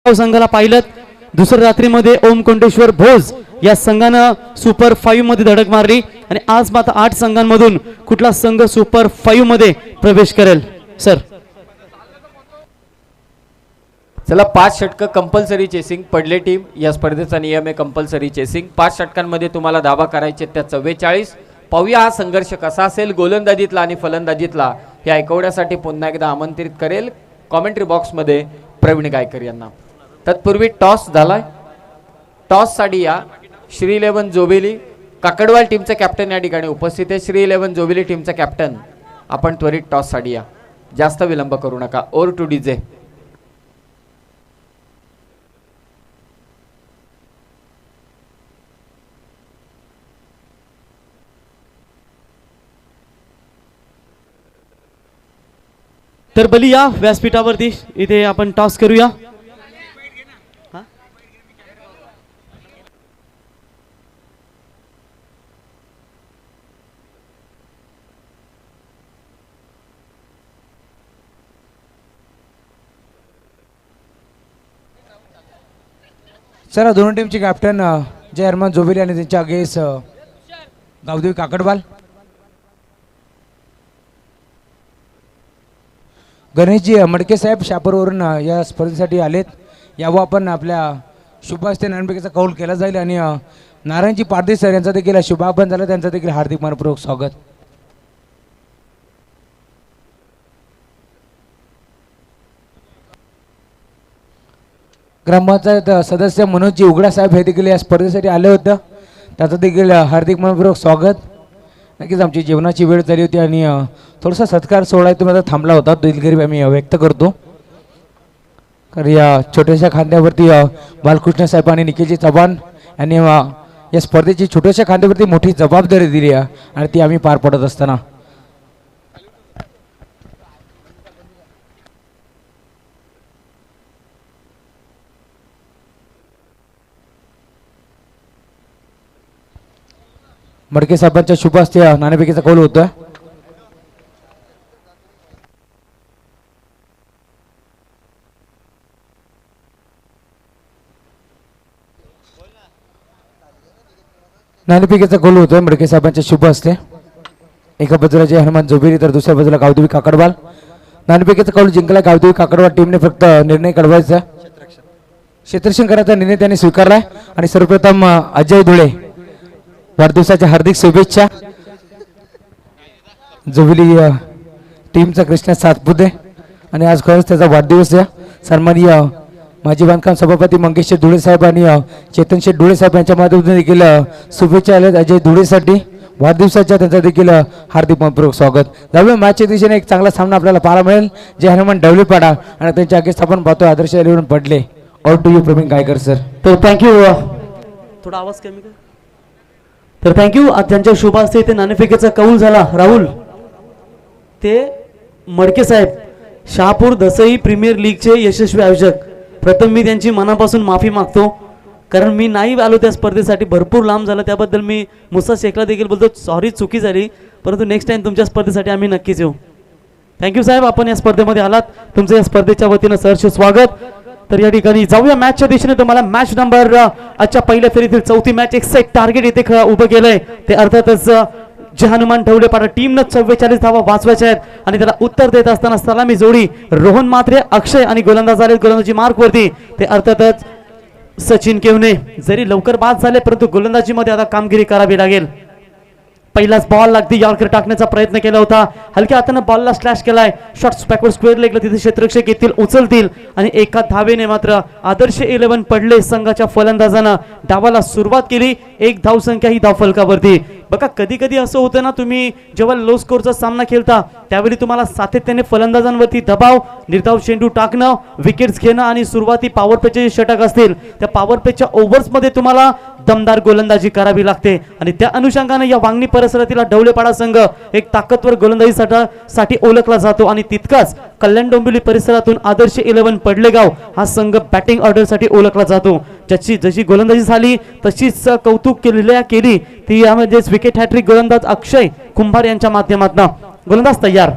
संघाला पाहिलं दुसऱ्या रात्रीमध्ये ओम कोंडेश्वर भोज या संघानं सुपर 5 मध्ये धडक मारली आणि आज मात्र 8 संघांमधून कुठला संघ सुपर 5 मध्ये प्रवेश करेल सर? चला 5 षटकं कंपल्सरी चेसिंग. पडले टीम, या स्पर्धेचा नियम आहे कंपल्सरी चेसिंग. 5 षटकांमध्ये तुम्हाला धावा करायचे त्या 44. पाहूया हा संघर्ष कसा असेल गोलंदाजीतला आणि फलंदाजीतला हे ऐकवण्यासाठी पुन्हा एकदा आमंत्रित करेल कॉमेंट्री बॉक्समध्ये प्रवीण गायकर यांना. तत्पूर्वी टॉस झालाय. टॉस साठी या श्री 11 जोबेली काकडवाल टीमचा कॅप्टन या ठिकाणी उपस्थित आहे. श्री 11 जोबेली टीमचा कॅप्टन, आपण त्वरित टॉस साठी या, जास्त विलंब करू नका. Over two DJ. तर बली या व्यासपीठावरती, इथे आपण टॉस करूया. सर दोन्ही टीमचे कॅप्टन जय हनुमान जोबेली आणि त्यांच्या अगेन्स्ट गावदेवी काकडवाल. गणेशजी मडके साहेब शापूरवरून या स्पर्धेसाठी आलेत. यावं आपण आपल्या शुभास्ते नारायणपैकीचा कौल केला जाईल आणि नारायणजी पारधी सर यांचा देखील शुभागमन झालं, त्यांचं देखील हार्दिक मनपूर्वक स्वागत. ग्रामपंचायत सदस्य मनोजजी उघडा साहेब हे देखील या स्पर्धेसाठी आले होते, त्याचं देखील हार्दिक मनपूर्वक स्वागत. नक्कीच आमची जेवणाची वेळ झाली होती आणि थोडासा सत्कार सोहळा इथून आता थांबला होता, दिलगिरी आम्ही व्यक्त करतो. कारण या छोट्याशा खांद्यावरती बालकृष्ण साहेब आणि निखिलजी चव्हाण यांनी या स्पर्धेची छोट्याशा खांद्यावरती मोठी जबाबदारी दिली आहे आणि ती आम्ही पार पडत असताना मडके साहेबांच्या शुभ हस्ते नाणेफेकीचा कौल होता. नाणेफेकीचा कौल होतोय मडके साहेबांच्या शुभ हस्ते. एका बाजूला जय हनुमान जोबेली तर दुसऱ्या बाजूला गावदेवी काकडवाल. नाणेफेकीचा कौल जिंकला गावदेवी काकडवाल टीमने, फक्त निर्णय कळवायचा, क्षेत्ररक्षण करायचा निर्णय त्यांनी स्वीकारलाय. आणि सर्वप्रथम अजय धुळे वाढदिवसाच्या हार्दिक शुभेच्छा. जोबेली टीमचा कृष्णा सातपुते आणि आज खरंच त्याचा वाढदिवस आहे. सन्माननीय माजी बांधकाम सभापती मंगेश धुळे साहेब आणि चेतन शेठ धुळे साहेब यांच्या माध्यमातून देखील शुभेच्छा आल्यात अजय धुळेसाठी वाढदिवसाच्या, त्यांचं देखील हार्दिक मनपूर्वक स्वागत. जाऊया मॅचच्या दिशेने एक चांगला सामना आपल्याला पाहायला मिळेल. जय हनुमान डवलीपाडा आणि त्यांच्या अगेन्स्ट आपण पाहतो आदर्श 11 पडले. All to you Pravin Gaikar sir. तर थँक्यू. थोडा आवाज कमी कर. तर थँक्यू. त्यांच्या शुभ हस्ते इथे नाणेफेकीचा कौल झाला. राहुल ते मडके साहेब शहापूर दसई प्रीमियर लीगचे यशस्वी आयोजक, प्रथम मी त्यांची मनापासून माफी मागतो, कारण मी नाही आलो त्या स्पर्धेसाठी, भरपूर लांब झालं, त्याबद्दल मी मुसा शेखला देखील बोलतो सॉरी, चुकी झाली, परंतु नेक्स्ट टाइम तुमच्या स्पर्धेसाठी आम्ही नक्कीच येऊ. थँक्यू साहेब, आपण या स्पर्धेमध्ये आलात, तुमचं या स्पर्धेच्या वतीनं सहर्ष स्वागत. तर या ठिकाणी जाऊया मॅचच्या दिशेने. तुम्हाला मॅच नंबर आजच्या पहिल्या फेरीतील चौथी मॅच, एक सेट टार्गेट इथे उभं केलंय, ते अर्थातच जय हनुमान ढवळेपाडा टीमनं 44 धावा वाचवायच्या आहेत आणि त्याला उत्तर देत असताना सलामी जोडी रोहन म्हात्रे, अक्षय आणि गोलंदाज आले गोलंदाजी मार्क वरती, ते अर्थातच सचिन केवने. जरी लवकर बाद झाले परंतु गोलंदाजीमध्ये आता कामगिरी करावी लागेल. पहिलाच बॉल लागती यॉर्कर टाकण्याचा प्रयत्न केला होता, हलक्या हाताने बॉलला स्लॅश केलाय, शॉट बॅकवर्ड स्क्वेअर लेगला तिथे क्षेत्ररक्षक येतील, उचलतील आणि एका धावेने मात्र आदर्श 11 पडले संघाच्या फलंदाजानं डावाला सुरुवात केली. एक धाव संख्या ही धावफलकावरती. बघा कधी कधी असं होतं ना, तुम्ही जेव्हा लो स्कोरचा सामना खेळता त्यावेळी तुम्हाला सातत्याने फलंदाजांवरती दबाव, निर्धाव चेंडू टाकणं, विकेट्स घेणं आणि सुरुवाती पॉवर प्लेचे जे षटक असतील त्या पॉवर प्लेच्या ओव्हर्समध्ये तुम्हाला दमदार गोलंदाजी करावी लागते आणि त्या अनुषंगाने या वांगणी परिसरातील ढवळेपाडा संघ एक ताकदवर गोलंदाजीसाठी ओळखला जातो आणि तितकाच कल्याण डोंबिवली परिसरातून आदर्श 11 पडलेगाव हा संघ बॅटिंग ऑर्डरसाठी ओळखला जातो. ज्याची जशी गोलंदाजी झाली तशीच कौतुक केली ती यामध्ये विकेट हॅट्रिक गोलंदाज अक्षय कुंभार यांच्या माध्यमातून. गोलंदाज तयार.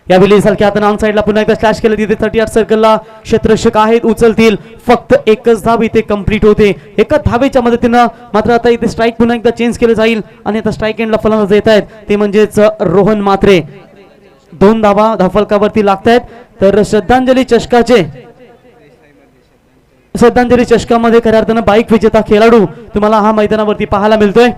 यावेळी सारख्या हाताने ऑन साइडला पुन्हा एकदा स्लॅश केलं, तिथे 38 सर्कलला क्षेत्ररक्षक आहेत, उचलतील, फक्त एकच धाव इथे कंप्लीट होते. एका धावेच्या मदतीनं मात्र आता इथे स्ट्राईक पुन्हा एकदा चेंज केलं जाईल आणि आता स्ट्राईक एंडला फलंदाज येत आहेत ते म्हणजेच रोहन म्हात्रे. 2 धावा धावफलकावरती लागत आहेत. तर श्रद्धांजली चषकाचे श्रद्धांजली चषकामध्ये खऱ्या अर्थानं बाईक विजेता खेळाडू तुम्हाला हा मैदानावरती पाहायला मिळतोय.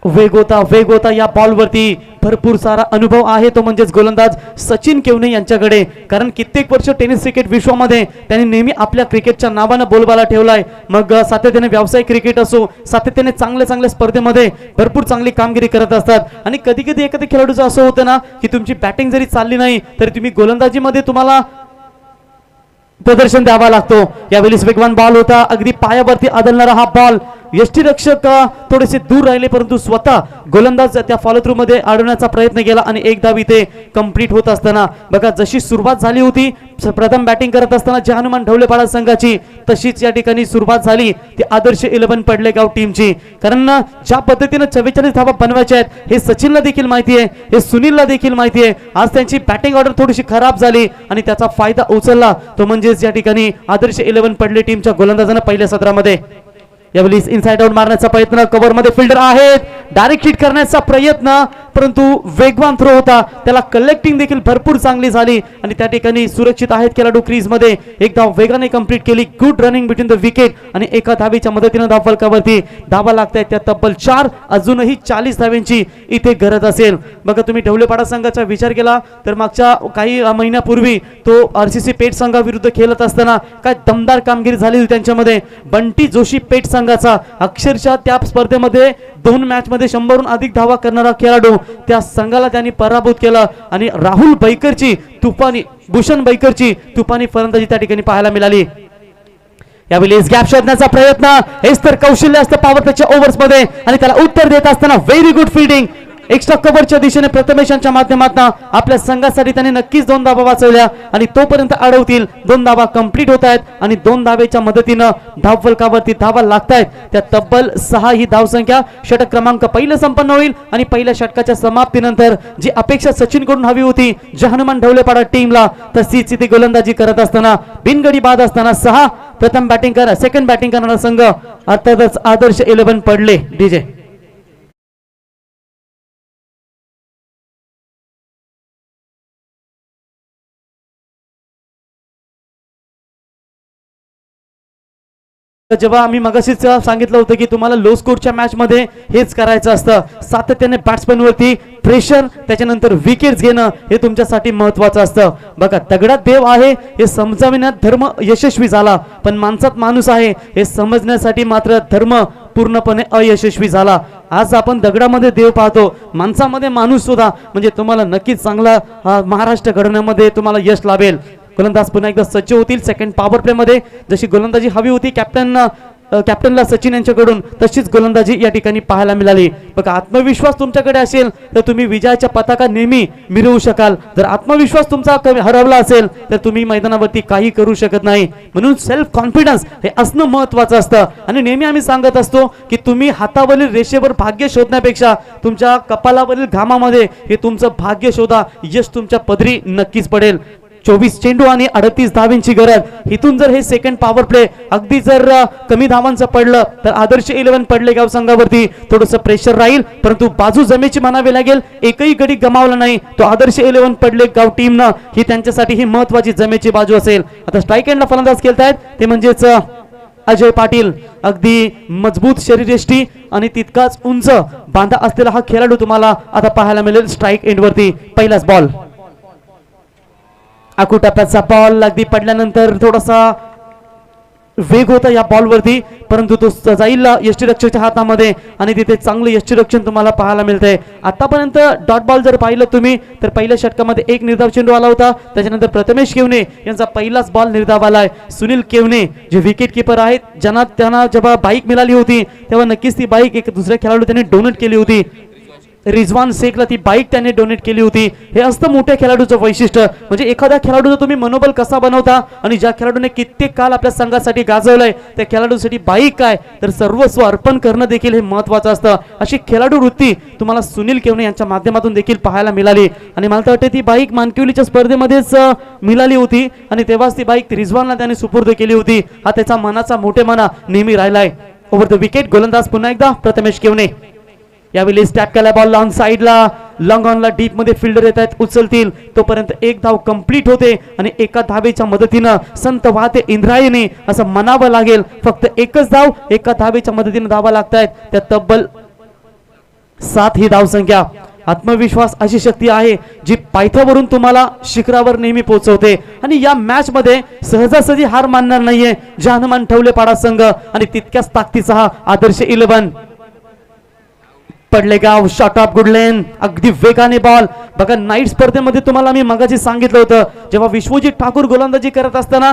वेग होता या बॉलवरती भरपूर सारा अनुभव आहे तो म्हणजेच गोलंदाज सचिन केवने यांच्याकडे. कारण कित्येक वर्ष टेनिस क्रिकेट विश्वामध्ये त्यांनी नेहमी आपल्या क्रिकेटच्या नावानं बोलबाला ठेवलाय. मग सातत्याने व्यावसायिक क्रिकेट असो, सातत्याने चांगल्या स्पर्धेमध्ये भरपूर चांगली कामगिरी करत असतात. आणि कधी कधी एखाद्या खेळाडूचं असं होतं ना की तुमची बॅटिंग जरी चालली नाही तरी तुम्ही गोलंदाजीमध्ये तुम्हाला प्रदर्शन द्यावा लागतो. यावेळी वेगवान बॉल होता, अगदी पायावरती आदळणारा हा बॉल. यष्टीरक्षक थोडेसे दूर राहिले परंतु स्वतः गोलंदाज त्या फॉलो थ्रू मध्ये अडवण्याचा प्रयत्न केला आणि एक धाव इथे कंप्लीट होत असताना बघा जशी सुरुवात झाली होती प्रथम बॅटिंग करत असताना जे हनुमान ढवळेपाडा संघाची तशीच या ठिकाणी सुरुवात झाली ती आदर्श 11 पडलेगाव टीमची. कारण ज्या पद्धतीने 44 धावा बनवायच्या आहेत हे सचिनला देखील माहिती आहे, हे सुनीलला देखील माहिती आहे. आज त्यांची बॅटिंग ऑर्डर थोडीशी खराब झाली आणि त्याचा फायदा उचलला तो म्हणजेच या ठिकाणी आदर्श 11 पडले टीमच्या गोलंदाजानं पहिल्या सत्रामध्ये. यावेळी इनसाइड आउट मारण्याचा प्रयत्न, कव्हर मध्ये फिल्डर आहेत, डायरेक्ट हिट करण्याचा प्रयत्न परंतु वेगवान थ्रो होता, त्याला कलेक्टिंग देखील भरपूर चांगली झाली आणि त्या ठिकाणी सुरक्षित आहेत खेळाडू क्रीज मध्ये. एक धाव वेगाने कंप्लीट केली. Good running between the wicket आणि एका धावेच्या मदतीने धाव फलकावरती धावा लागतायत त्या तब्बल 4. अजूनही 40 धाव्यांची इथे गरज असेल. बघा तुम्ही ढवळेपाडा संघाचा विचार केला तर मागच्या काही महिन्यापूर्वी तो RCC पेठ संघाविरुद्ध खेळत असताना काय दमदार कामगिरी झाली होती त्यांच्यामध्ये. बंटी जोशी पेठ संघाचा अक्षरशः त्या स्पर्धेमध्ये 2 मॅच मध्ये 100हून अधिक धावा करणारा खेळाडू त्या संघाला त्यांनी पराभूत केला आणि राहुल बैकरची तुफानी, भूषण बैकरची तुफानी फलंदाजी त्या ठिकाणी पाहायला मिळाली. यावेळी गॅप शोधण्याचा प्रयत्न, हेच तर कौशल्य असतं पॉवर प्लेच्या ओव्हर्स मध्ये आणि त्याला उत्तर देत असताना व्हेरी गुड फिल्डिंग. एक्स्ट्रा कव्हरच्या दिशेने प्रथमेश यांच्या माध्यमातून आपल्या संघासाठी त्यांनी नक्कीच 2 धावा वाचवल्या आणि तोपर्यंत अडवतील. 2 धावा कंप्लीट होत आहेत आणि 2 धावेच्या मदतीनं धाव फलकावरती धावा लागतायत त्या तब्बल 6. ही धावसंख्या षटक क्रमांक पहिलं संपन्न होईल आणि पहिल्या षटकाच्या समाप्तीनंतर जी अपेक्षा सचिन कडून हवी होती ज्या हनुमान ढवळेपाडा टीमला तशीच इथे गोलंदाजी करत असताना बिनगडी बाद असताना 6. प्रथम बॅटिंग करा, सेकंड बॅटिंग करणारा संघ अर्थातच आदर्श 11 पडले. डीजे जेव्हा आम्ही मगाशीच सांगितलं होतं की तुम्हाला लो स्कोरच्या मॅच मध्ये हेच करायचं असतं, सातत्याने बॅट्समॅन वरती प्रेशर त्याच्यानंतर विकेट्स घेणं हे तुमच्यासाठी महत्वाचं असतं. बघा दगडात देव आहे हे समजावण्यात धर्म यशस्वी झाला पण माणसात माणूस आहे हे समजण्यासाठी मात्र धर्म पूर्णपणे अयशस्वी झाला. आज आपण दगडामध्ये देव पाहतो, माणसामध्ये माणूस सुद्धा म्हणजे तुम्हाला नक्कीच चांगला महाराष्ट्र घडवण्यामध्ये तुम्हाला यश लाभेल. गोलंदाज पुन्हा एकदा सज्ज होतील सेकंड पॉवर प्ले मध्ये. जशी गोलंदाजी हवी होती कॅप्टनला सचिन यांच्याकडून तशीच गोलंदाजी या ठिकाणी पाहायला मिळाली. बघा आत्मविश्वास तुमच्याकडे असेल तर तुम्ही विजयाच्या पताका नेहमी मिळवू शकाल. जर आत्मविश्वास तुमचा हरवला असेल तर तुम्ही मैदानावरती काही करू शकत नाही. म्हणून सेल्फ कॉन्फिडन्स हे असणं महत्वाचं असतं आणि नेहमी आम्ही सांगत असतो की तुम्ही हातावरील रेषेवर भाग्य शोधण्यापेक्षा तुमच्या कपालावरील घामामध्ये हे तुमचं भाग्य शोधा, यश तुमच्या पदरी नक्कीच पडेल. 24 चेंडू आणि 38 धावांची गरज. इथून जर हे सेकंड पॉवर प्ले अगदी जर कमी धावांचं पडलं तर आदर्श 11 पडलेगाव संघावरती थोडंसं प्रेशर राहील परंतु बाजू जमेची म्हणावी लागेल. एकही गडी गमावला नाही तो आदर्श 11 पडलेगाव टीमनं ही त्यांच्यासाठी ही महत्वाची जमेची बाजू असेल. आता स्ट्राईक एंडला फलंदाज खेळतायत ते म्हणजेच अजय पाटील. अगदी मजबूत शरीरयष्टी आणि तितकाच उंच बांधा असलेला हा खेळाडू तुम्हाला आता पाहायला मिळेल स्ट्राईक एंड वरती. पहिलाच बॉल, आकुटप्प्याचा बॉल अगदी पडल्यानंतर थोडासा वेग होता या बॉलवरती परंतु तो जाईल यष्टीरक्षकाच्या हातामध्ये आणि तिथे चांगलं यष्टीरक्षण तुम्हाला पाहायला मिळतंय. आतापर्यंत डॉट बॉल जर पाहिलं तुम्ही तर पहिल्या षटकामध्ये 1 निर्धाव चेंडू आला होता. त्याच्यानंतर प्रथमेश केवने यांचा पहिलाच बॉल निर्धाव आलाय. सुनील केवने जे विकेट किपर आहेत त्यांना जेव्हा बाईक मिळाली होती तेव्हा नक्कीच ती बाईक एक दुसऱ्या खेळाडू त्यांनी डोनेट केली होती. रिजवान शेखला ती बाईक त्याने डोनेट केली होती. हे असतं मोठ्या खेळाडूचं वैशिष्ट्य. म्हणजे एखाद्या खेळाडूचं तुम्ही मनोबल कसा बनवता आणि ज्या खेळाडूने कित्येक काल आपल्या संघासाठी गाजवलंय त्या खेळाडूसाठी बाईक काय तर सर्वस्व अर्पण करणं देखील हे महत्वाचं असतं. अशी खेळाडू वृत्ती तुम्हाला सुनील केवने यांच्या माध्यमातून देखील पाहायला मिळाली आणि मला तर वाटते ती बाईक मानकिवलीच्या स्पर्धेमध्येच मिळाली होती आणि तेव्हाच ती बाईक रिजवानला त्याने सुपूर्द केली होती. हा त्याचा मनाचा मोठेपणा नेहमी राहिलाय. ओव्हर द विकेट गोलंदाज पुन्हा एकदा प्रथमेश केवने. यावेळी स्टॅप केला बॉल ऑन साईडला, लॉंग ऑनला डीप मध्ये फिल्डर येत आहेत, उचलतील तोपर्यंत एक धाव कंप्लीट होते आणि एका धावेच्या मदतीनं संत वाहते इंद्रायणी असं म्हणावं लागेल. फक्त एकच धाव एका धावेच्या मदतीनं धावा लागतायत, त्या तब्बल 7 ही धावसंख्या. आत्मविश्वास अशी शक्ती आहे जी पायथ्यावरून तुम्हाला शिखरावर नेहमी पोहोचवते आणि या मॅच मध्ये सहजासहजी हार मानणार नाहीये हनुमान ठेवले पाडा संघ आणि तितक्याच ताकदीचा हा आदर्श 11. पडलेगाव शॉट ऑफ गुडलेन, अगदी वेगाने बॉल. बघा नाईट स्पर्धेमध्ये तुम्हाला मी मगाशी सांगितलं होतं, जेव्हा विश्वजित ठाकूर गोलंदाजी करत असताना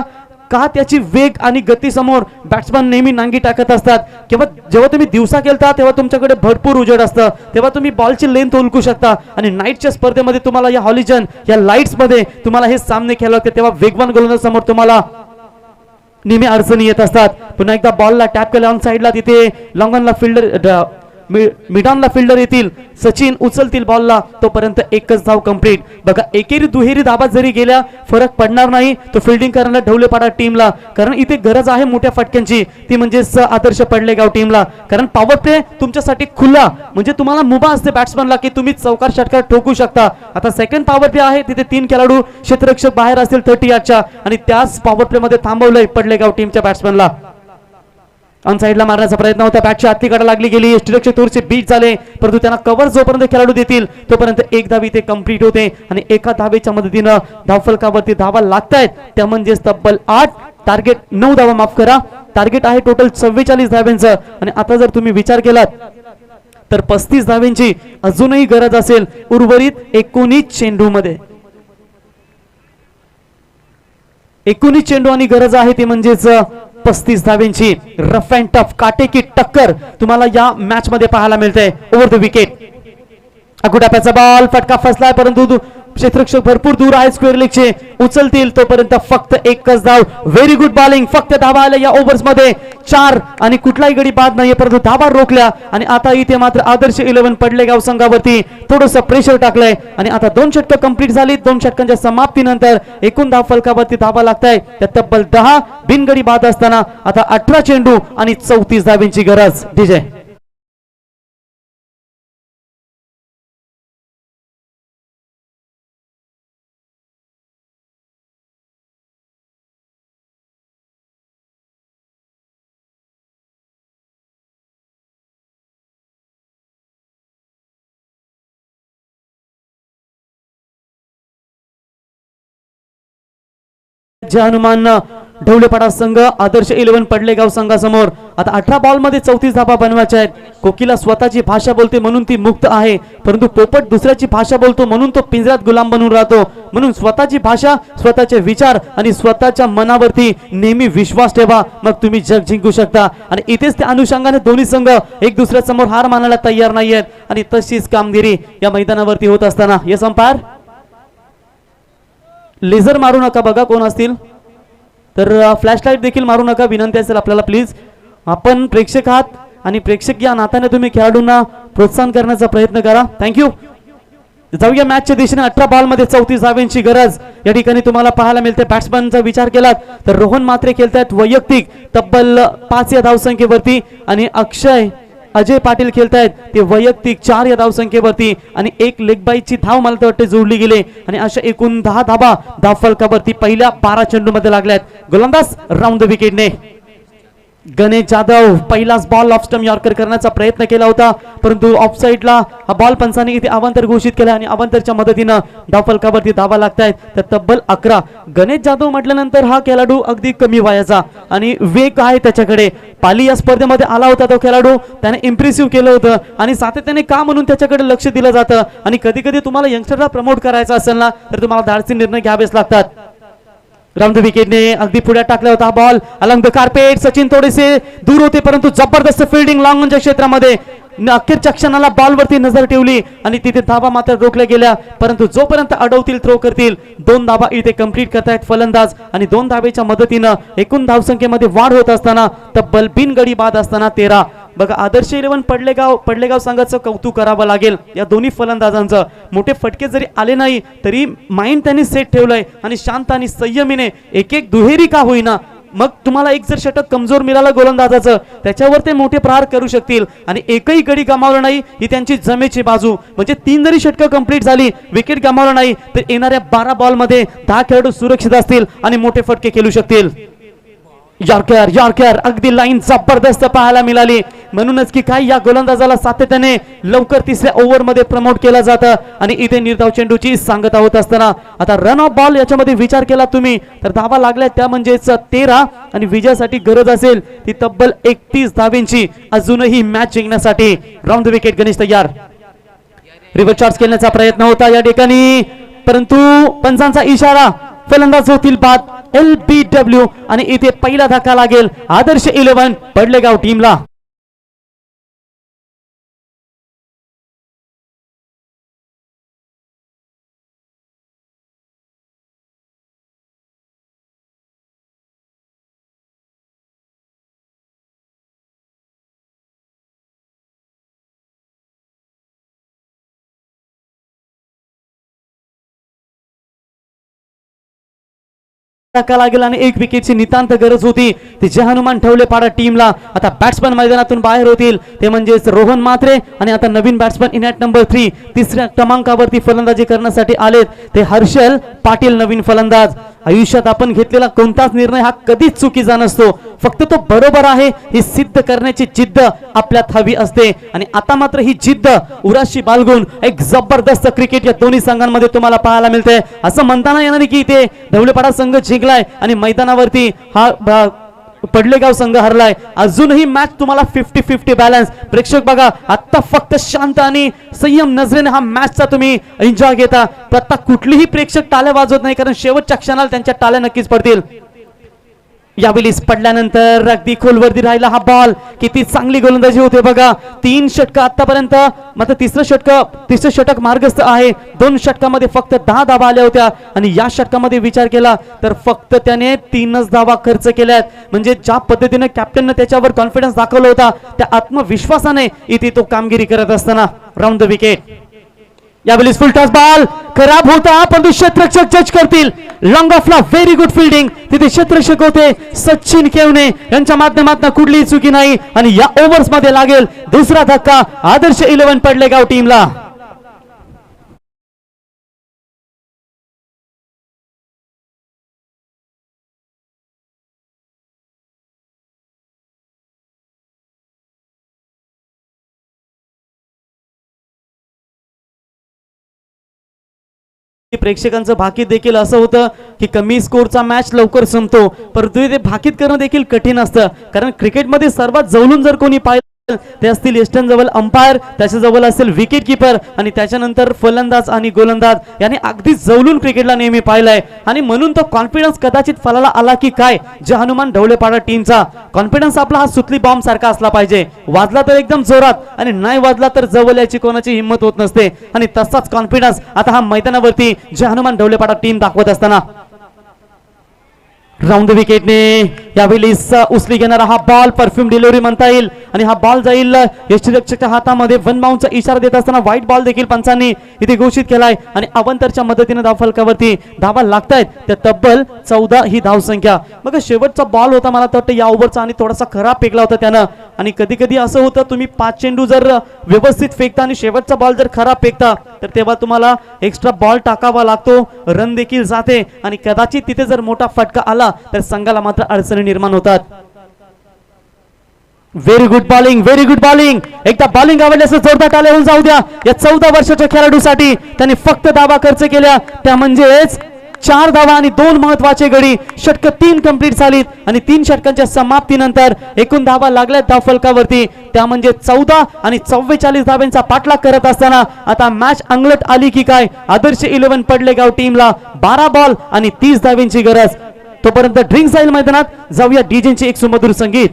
का त्याची वेग आणि गती समोर बॅट्समन नेहमी नांगी टाकत असतात. किंवा जेव्हा तुम्ही दिवसा खेळता तेव्हा तुमच्याकडे भरपूर उजेड असतं, तेव्हा तुम्ही बॉलची लेंथ ओळखू शकता आणि नाईटच्या स्पर्धेमध्ये तुम्हाला या हॉलिजन या लाईट्स मध्ये तुम्हाला हे सामने खेळावे लागते, तेव्हा वेगवान गोलंदाज समोर तुम्हाला नेहमी अडचणी येत असतात. पुन्हा एकदा बॉलला टॅप केला ऑन साईडला, तिथे लॉंगॉनला फिल्डर मिडॉनला फिल्डर येतील, सचिन उचलतील बॉलला, तोपर्यंत एकच धाव कंप्लीट. बघा एकेरी दुहेरी धाबा जरी गेल्या फरक पडणार नाही तो फिल्डिंग करायला ढवलेपाडा टीमला, कारण इथे गरज आहे मोठ्या फटक्यांची, ती म्हणजे आदर्श पडलेगाव टीमला. कारण पॉवर प्ले तुमच्यासाठी खुला, म्हणजे तुम्हाला मुभा असते बॅट्समनला की तुम्ही चौकार षटकार ठोकू शकता. आता सेकंड पॉवर प्ले आहे, तिथे 3 खेळाडू क्षेत्ररक्षक बाहेर असतील 30 यार्डच्या आणि त्याच पॉवर प्ले मध्ये थांबवलंय पडलेगाव टीमच्या बॅट्समनला. ऑन साईडला मारण्याचा प्रयत्न होता, बॅटच्या आतली लागली गेली, यष्टीरक्षक थोडेसे बीट झाले, परंतु त्यांना कव्हर जोपर्यंत खेळाडू देतील तोपर्यंत एक धाव इथे कंप्लीट होते आणि एका धावेच्या मदतीनं धावफलकावरती धावा लागतायत, त्या म्हणजे तब्बल 8. टार्गेट 9 धावा, माफ करा, टार्गेट आहे टोटल 44 धाव्यांचं आणि आता जर तुम्ही विचार केलात तर 35 धाव्यांची अजूनही गरज असेल उर्वरित 19 चेंडू मध्ये. 19 चेंडू आणि गरज आहे ती म्हणजेच 35 धाव्यांची. रफ अँड टफ काटेकी टक्कर तुम्हाला या मॅच मध्ये पाहायला मिळते. ओव्हर द विकेट, अकुटाप्याचा बॉल, फटका फसलाय परंतु क्षेत्ररक्षक भरपूर दूर आहे स्क्वेअर लेगचे, उचलतील तोपर्यंत फक्त एकच धाव. व्हेरी गुड बॉलिंग, फक्त धावा आल्या या ओव्हर्स मध्ये 4 आणि कुठलाही गडी बाद नाहीये, परंतु धावा रोखल्या आणि आता इथे मात्र आदर्श 11 पडलेगाव संघावरती थोडस प्रेशर टाकलंय आणि आता 2 षटकं कंप्लीट झाली. 2 षटकांच्या समाप्तीनंतर एकूण धाव फलकावरती धावा लागताय त्या तब्बल 10. बिनगडी बाद असताना आता 18 चेंडू आणि 34 धाव्यांची गरज. डीजे हनुमान ढवलेपाडा संघ आदर्श 11 पडलेगाव संघासमोर आता 18 बॉल मध्ये 34 धाबा बनवायच्या आहेत. कोकिला स्वतःची भाषा बोलते म्हणून ती मुक्त आहे, परंतु पोपट दुसऱ्याची भाषा बोलतो म्हणून तो पिंजऱ्यात गुलाम बनून राहतो. म्हणून स्वतःची भाषा, स्वतःचे विचार आणि स्वतःच्या मनावरती नेहमी विश्वास ठेवा, मग तुम्ही जग जिंकू शकता. आणि इथेच त्या अनुषंगाने दोन्ही संघ एक दुसऱ्यासमोर हार मानायला तयार नाहीयेत आणि तशीच कामगिरी या मैदानावरती होत असताना यस अंपायर लेझर मारू नका, बघा कोण असतील तर फ्लॅशलाईट देखील मारू नका, विनंती असेल आपल्याला प्लीज. आपण प्रेक्षक आहात आणि प्रेक्षक या नात्याने तुम्ही खेळाडूंना प्रोत्साहन करण्याचा प्रयत्न करा. थँक्यू. जाऊया मॅचच्या दिशेने. 18 बॉल मध्ये 34 धाव्यांची गरज या ठिकाणी तुम्हाला पाहायला मिळते. बॅट्समनचा विचार केलात तर रोहन मात्रे खेळतायत वैयक्तिक तब्बल 5 या धावसंख्येवरती आणि अजय पाटील खेळतायत ते वैयक्तिक 4 या धावसंख्येवरती आणि एक लेग बाईची धाव मला तर वाटते जोडली गेली आणि अशा एकूण 10 धाबा धावफलकावरती पहिल्या 12 चेंडू मध्ये लागल्यात. गोलंदाज राऊंड द विकेटने गणेश जाधव पहिलाच बॉल ऑफ स्टंप यॉर्कर करण्याचा प्रयत्न केला होता, परंतु ऑफ साईडला हा बॉल पंचांनी इथे अवांतर घोषित केला आणि अवांतरच्या मदतीनं धावफलकावरती धावा लागतायत तर तब्बल 11. गणेश जाधव म्हटल्यानंतर हा खेळाडू अगदी कमी वयाचा आणि वेग आहे त्याच्याकडे. पाली या स्पर्धेमध्ये आला होता तो खेळाडू, त्याने इम्प्रेसिव्ह केलं होतं आणि सातत्याने का म्हणून त्याच्याकडे लक्ष दिलं जातं आणि कधी कधी तुम्हाला यंगस्टरला प्रमोट करायचं असेल ना तर तुम्हाला धाडसी निर्णय घ्यावेच लागतात. राऊंड द विकेटने अगदी पुढे टाकला होता ball along the carpet. Sachin थोडेसे दूर होते परंतु जबरदस्त फिल्डिंग लॉंगच्या क्षेत्रामध्ये. अखेरच्या क्षणाला बॉलवरती नजर ठेवली आणि तिथे धाबा मात्र रोखल्या गेल्या, परंतु जोपर्यंत अडवतील थ्रो करतील. 2 धाबा इथे कंप्लीट करतायत फलंदाज आणि 2 धावेच्या मदतीनं एकूण धावसंख्येमध्ये वाढ होत असताना तब्बल बिनगडी बाद असताना 13. बघा आदर्श 11 पडलेगाव संघाचं कौतुक करावं लागेल या दोन्ही फलंदाजांचं. मोठे फटके जरी आले नाही तरी माइंड त्यांनी सेट ठेवलंय आणि शांत आणि संयमीने एक दुहेरी का होईना मग तुम्हाला एक जर षटक कमजोर मिळालं गोलंदाजाचं त्याच्यावर ते मोठे प्रहार करू शकतील आणि एकही गडी गमावलं नाही ही त्यांची जमेची बाजू. म्हणजे 3 जरी षटकं कंप्लीट झाली, विकेट गमावलं नाही तर येणाऱ्या 12 बॉलमध्ये 10 खेळाडू सुरक्षित असतील आणि मोठे फटके खेळू शकतील. यॉर्कर यॉर्कर अगदी लाईन जबरदस्त पाहायला मिळाली. म्हणूनच की काय या गोलंदाजाला सातत्याने लवकर तिसऱ्या ओव्हरमध्ये प्रमोट केलं जातं आणि इथे निर्धाव चेंडूची सांगता होत असताना आता रन ऑफ बॉल याच्यामध्ये विचार केला तुम्ही तर धावा लागल्या त्या म्हणजेच 13 आणि विजयासाठी गरज असेल ती तब्बल 31 धावेंची अजूनही मॅच जिंकण्यासाठी. राऊंड द विकेट गणेश तयार. रिव्हर्स शॉट्स खेळण्याचा प्रयत्न होता या ठिकाणी परंतु पंचांचा इशारा फलंदाज होतील बाद LBW आणि इथे पहिला धक्का लागेल आदर्श 11 पडलेगाव टीमला. धक्का लागेल आणि एक विकेटची नितांत गरज होती ती जे हनुमान ठेवलेपाडा टीमला. आता बॅट्समन मैदानातून बाहेर होतील ते म्हणजेच रोहन म्हात्रे आणि आता नवीन बॅट्समन इन ॲट नंबर 3 तिसऱ्या क्रमांकावरती फलंदाजी करण्यासाठी आलेत ते हर्षल पाटील नवीन फलंदाज. आयुष्यात आपण घेतलेला कोणताच निर्णय हा कधीच चुकीचा नसतो, फक्त तो बरोबर आहे हे सिद्ध करण्याची जिद्द आपल्यात हवी असते आणि आता मात्र ही जिद्द उराशी बाळगून एक जबरदस्त क्रिकेट या दोन्ही संघांमध्ये तुम्हाला पाहायला मिळते. असं म्हणताना येणार की इथे ढवळेपाडा संघ जिंकलाय आणि मैदानावरती हा पडलेगाव संघ हरलाय. अजूनही मॅच तुम्हाला 50-50 बॅलन्स. प्रेक्षक बघा आता फक्त शांत आणि संयम नजरेने हा मॅचचा तुम्ही एन्जॉय घेता. आता कुठलीही प्रेक्षक टाळ्या वाजवत नाही कारण शेवटच्या क्षणाला त्यांच्या टाळ्या नक्कीच पडतील. यावेळी पडल्यानंतर अगदी खोलवरती राहिला हा बॉल. किती चांगली गोलंदाजी होते बघा. 3 षटक आतापर्यंत मात्र तिसरं षटक मार्गस्थ आहे. 2 षटकामध्ये फक्त 10 धावा आल्या होत्या आणि या षटकामध्ये विचार केला तर फक्त त्याने 3च धावा खर्च केल्यात. म्हणजे ज्या पद्धतीने कॅप्टनने त्याच्यावर कॉन्फिडन्स दाखवला होता त्या आत्मविश्वासाने इथे तो कामगिरी करत असताना राऊंड द विकेट. यावेळी फुल टॉस बॉल खराब होता परंतु क्षेत्ररक्षक जज करतील. लॉंग ऑफला व्हेरी गुड फिल्डिंग तिथे क्षेत्ररक्षक होते सचिन केवणे यांच्या माध्यमातून कुठलीही चुकी नाही आणि या ओव्हर्स मध्ये लागेल दुसरा धक्का आदर्श 11 पडलेगाव टीमला. प्रेक्षकांचं भाकीत देखील असं होतं की कमी स्कोरचा मॅच लवकर संपतो परंतु ते भाकीत करणं देखील कठीण असतं कारण क्रिकेटमध्ये सर्वात जवळून जर कोणी पाहिलं ते असतील ईस्टर्न जवळ अंपायर, त्याच्याजवळ असेल विकेट किपर आणि त्याच्यानंतर फलंदाज आणि गोलंदाज याने अगदी जवळून क्रिकेटला नेहमी पाहिलंय आणि म्हणून तो कॉन्फिडन्स कदाचित फलाला आला की काय. जे हनुमान ढवळेपाडा टीमचा कॉन्फिडन्स आपला हा सुतली बॉम्ब सारखा असला पाहिजे. वाजला तर एकदम जोरात आणि नाही वाजला तर जवळ याची कोणाची हिंमत होत नसते आणि तसाच कॉन्फिडन्स आता हा मैदानावरती जे हनुमान ढवळेपाडा टीम दाखवत असताना. राऊंड विकेटने यावेळी उचली घेणारा हा बॉल परफ्यूम डिलिव्हरी म्हणता येईल आणि हा बॉल जाईल यष्टीरक्षकच्या हातामध्ये. वन बाउंडचा इशारा देत असताना व्हाईट बॉल देखील पंचांनी इथे घोषित केलाय आणि अवंतरच्या मदतीने धावफलकावरती धावा लागतायत त्या तब्बल 14 ही धावसंख्या. मग शेवटचा बॉल होता मला वाटतं या ओव्हरचा आणि थोडासा खराब फेकला होता त्यानं आणि कधी कधी असं होतं तुम्ही 5 चेंडू जर व्यवस्थित फेकता आणि शेवटचा बॉल जर खराब फेकता तर तेव्हा तुम्हाला एक्स्ट्रा बॉल टाकावा लागतो, रन देखील जाते आणि कदाचित तिथे जर मोठा फटका आला तर संघाला मात्र अडचणी निर्माण होतात. Very good bowling, very good bowling. एकदा बॉलिंग आवडल्यास जोरदार टाळ्या होऊन जाऊ द्या या 14 वर्षाच्या खेळाडूसाठी. त्यांनी फक्त धावा खर्च केल्या त्या म्हणजेच 4 धावा आणि 2 महत्वाचे गडी. षटक 3 कंप्लीट झालीत आणि 3 षटकांच्या समाप्तीनंतर एकूण धावा लागल्या धावफलकावरती त्या म्हणजे 14 आणि 44 धाव्यांचा पाठलाग करत असताना आता मॅच अंगलट आली की काय. आदर्श 11 पडलेगाव टीमला 12 बॉल आणि 30 धाव्यांची गरज. तोपर्यंत ड्रिंक्स जाईल मैदानात. जाऊया डीजेचे एक सुमधुर संगीत.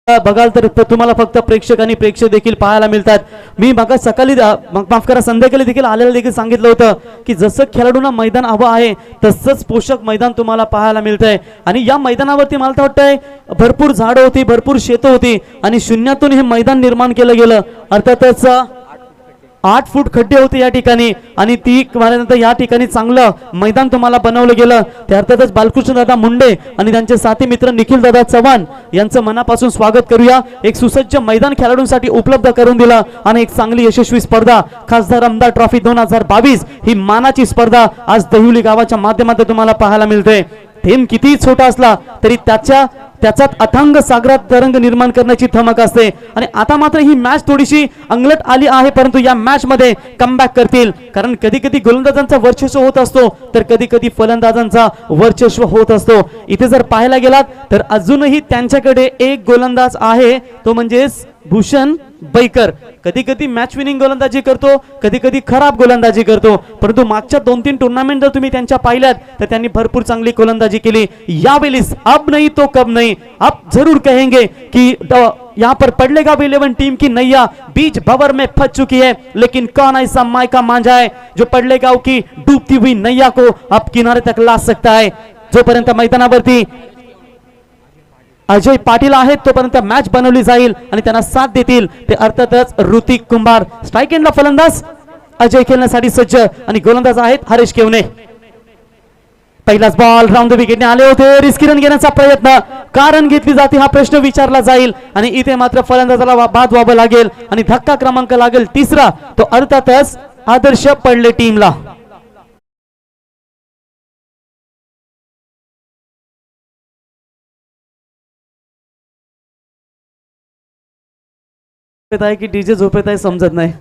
बघाल तर तुम्हाला फक्त प्रेक्षक आणि प्रेक्षक देखील पाहायला मिळतात. मी मागा सकाळी माफ करा संध्याकाळी देखील आलेलं देखील सांगितलं होतं की जसं खेळाडूंना मैदान हवं आहे तसंच पोषक मैदान तुम्हाला पाहायला मिळतंय. आणि या मैदानावरती मला तर वाटतंय भरपूर झाडं होती, भरपूर शेतं होती आणि शून्यातून हे मैदान निर्माण केलं गेलं. अर्थातच 8 फूट खड्डे होते या ठिकाणी आणि ती मारल्यानंतर या ठिकाणी चांगलं मैदान तुम्हाला बनवलं गेलं. त्या अर्थातच बालकृष्ण दादा मुंडे आणि त्यांचे साथी मित्र निखिल दादा चव्हाण यांचं मनापासून स्वागत करूया. एक सुसज्ज मैदान खेळाडूंसाठी उपलब्ध करून दिलं आणि एक चांगली यशस्वी स्पर्धा खासदार आमदार ट्रॉफी 2022 ही मानाची स्पर्धा आज दहिवली गावाच्या माध्यमातून तुम्हाला पाहायला मिळते. थेंब किती छोटा असला तरी त्याच्यात अथांग सागरात तरंग निर्माण करण्याची धमक असते. आणि आता मात्र ही मॅच थोडीशी अंगलट आली आहे, परंतु या मॅच मध्ये कमबॅक करतील. कारण कधी कधी गोलंदाजांचा वर्चस्व होत असतो तर कधी कधी फलंदाजांचा वर्चस्व होत असतो. इथे जर पाहायला गेलात तर अजूनही त्यांच्याकडे एक गोलंदाज आहे, तो म्हणजे भूषण बैकर. कधी कधी मॅच विनिंग गोलंदाजी करतो, कधी कधी खराब गोलंदाजी करतो, परंतु मागच्या 2-3 टुर्नामेंट जर तुम्ही त्यांच्या पाहिल्यात तर त्यांनी भरपूर चांगली गोलंदाजी केली. यावेळेस अब नहीं तो कब नहीं, अब जरूर कहेंगे कि यहाँ पर पड़ेगा भी 11 टीम की नैया बीच भंवर में फंस चुकी है, लेकिन कौन ऐसा मायका मांझा है जो पड़ेगा की डूबती हुई नैया को अब किनारे तक ला सकता है. जोपर्यंत मैदानावरती अजय पाटील आहेत तोपर्यंत मॅच बनवली जाईल आणि त्यांना साथ देतील ते अर्थातच ऋतिक कुंभार. स्ट्राइक एंडला फलंदाज अजय खेळण्यासाठी सज्ज आणि गोलंदाज आहेत हरीश केवने. पहिलाच बॉल राऊंड द विकेटने आले होते. रिस्की रन घेण्याचा प्रयत्न का रन घेतली जाते हा प्रश्न विचारला जाईल आणि इथे मात्र फलंदाजाला बाद व्हावं लागेल आणि धक्का क्रमांक लागेल तिसरा, तो अर्थातच आदर्श पडले टीमला. आहे की डीजे झोपेत आहे समजत नाही.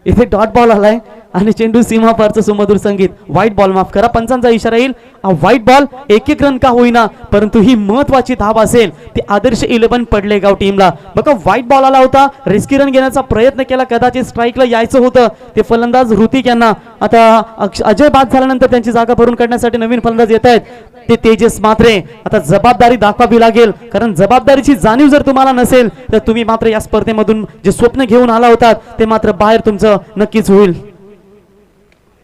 इथे डॉट बॉल आलाय आणि चेंडू सीमा पारचं सुमधुर संगीत. व्हाईट बॉल, माफ करा, पंचांचा इशारा येईल. व्हाईट बॉल, एक रन का होईना परंतु ही महत्वाची धाव असेल ती आदर्श 11 पडलेगाव टीमला. बघा व्हाईट बॉल आला होता, रिस्की रन घेण्याचा प्रयत्न केला, कदाचित स्ट्राईकला यायचं होतं ते फलंदाज ऋतिक यांना. आता अजय बाद झाल्यानंतर त्यांची जागा भरून काढण्यासाठी नवीन फलंदाज येत आहेत ते तेजस म्हात्रे. आता जबाबदारी दाखवावी लागेल, कारण जबाबदारीची जाणीव जर तुम्हाला नसेल तर तुम्ही मात्र या स्पर्धेमधून जे स्वप्न घेऊन आला होतात ते मात्र बाहेर तुमचं नक्कीच होईल.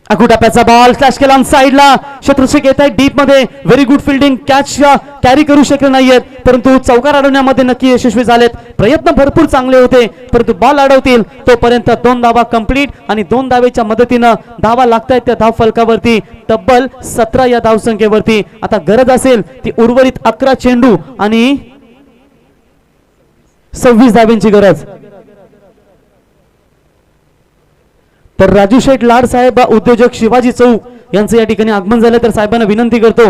अकुटाप्याचा बॉल फ्लॅश केला साईडला. शत्रुशेख येत आहे डीप मध्ये. Very good fielding, catch carry करू शकले नाहीयेत परंतु चौकार अडवण्यामध्ये नक्की यशस्वी झालेत. प्रयत्न भरपूर चांगले होते परंतु बॉल अडवतील तोपर्यंत 2 धावा कंप्लीट आणि 2 धावेच्या मदतीनं धावा लागतायत त्या धाव फलकावरती तब्बल 17 या धावसंख्येवरती. आता गरज असेल ती उर्वरित 11 चेंडू आणि 26 धाव्यांची गरज. तर राजू शेठ लाड साहेब उद्योजक शिवाजी चौक यांचं या ठिकाणी आगमन झालं. तर साहेबांना विनंती करतो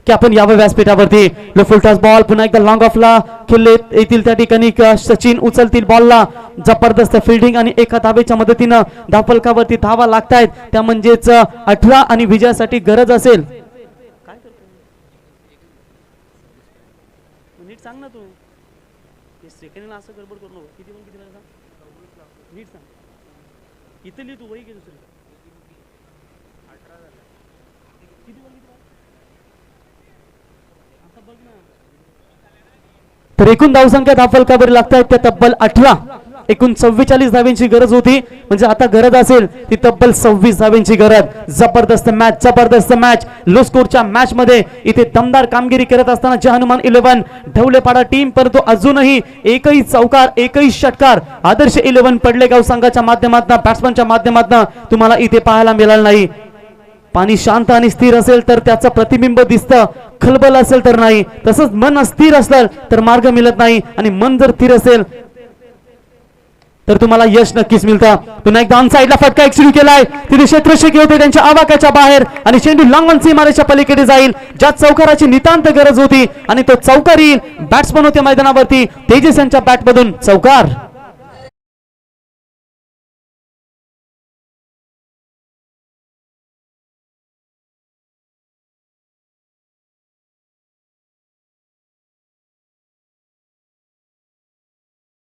की आपण यावं व्यासपीठावरती. फुलटॉस बॉल पुन्हा एकदा लॉंग ऑफला खेळले येतील त्या ठिकाणी सचिन उचलतील बॉलला. जबरदस्त फिल्डिंग आणि एका धावेच्या मदतीनं धावफलकावरती धावा लागतायत त्या म्हणजेच 18 आणि विजयासाठी गरज असेल. नीट सांग ना तू, सेकंडला असं गडबड करू नको. किती नीट सांग. इथे लिह तू वही घे दुसरी. तर एकूण धावसंख्या धावफलकावर लागतायत त्या तब्बल 18. एकूण 44 धाव्यांची गरज होती म्हणजे आता गरज असेल ती तब्बल 26 धाव्यांची गरज. जबरदस्त मॅच, जबरदस्त मॅच. लो स्कोरच्या मॅच मध्ये इथे दमदार कामगिरी करत असताना जय हनुमान 11 ढवलेपाडा टीम परंतु अजूनही एकही चौकार, एकही षटकार आदर्श 11 पडलेगाव संघाच्या माध्यमातून, बॅट्समनच्या माध्यमातून तुम्हाला इथे पाहायला मिळालं नाही. पाणी शांत आणि स्थिर असेल तर त्याचं प्रतिबिंब दिसतं, खलबल असेल तर नाही. तसंच मन अस्थिर असेल तर मार्ग मिळत नाही आणि मन जर स्थिर असेल तर तुम्हाला यश नक्कीच मिळतं. पुन्हा एकदा ऑन साइडला फटका एक सुरू केलाय. तिथे क्षेत्ररक्षक होते त्यांच्या आवाक्याच्या बाहेर आणि चेंडू लांब सीमारेच्या पलीकडे जाईल. ज्या चौकाराची नितांत गरज होती आणि तो चौकार येईल. बॅट्समन होते मैदानावरती तेजस यांच्या बॅटमधून चौकार.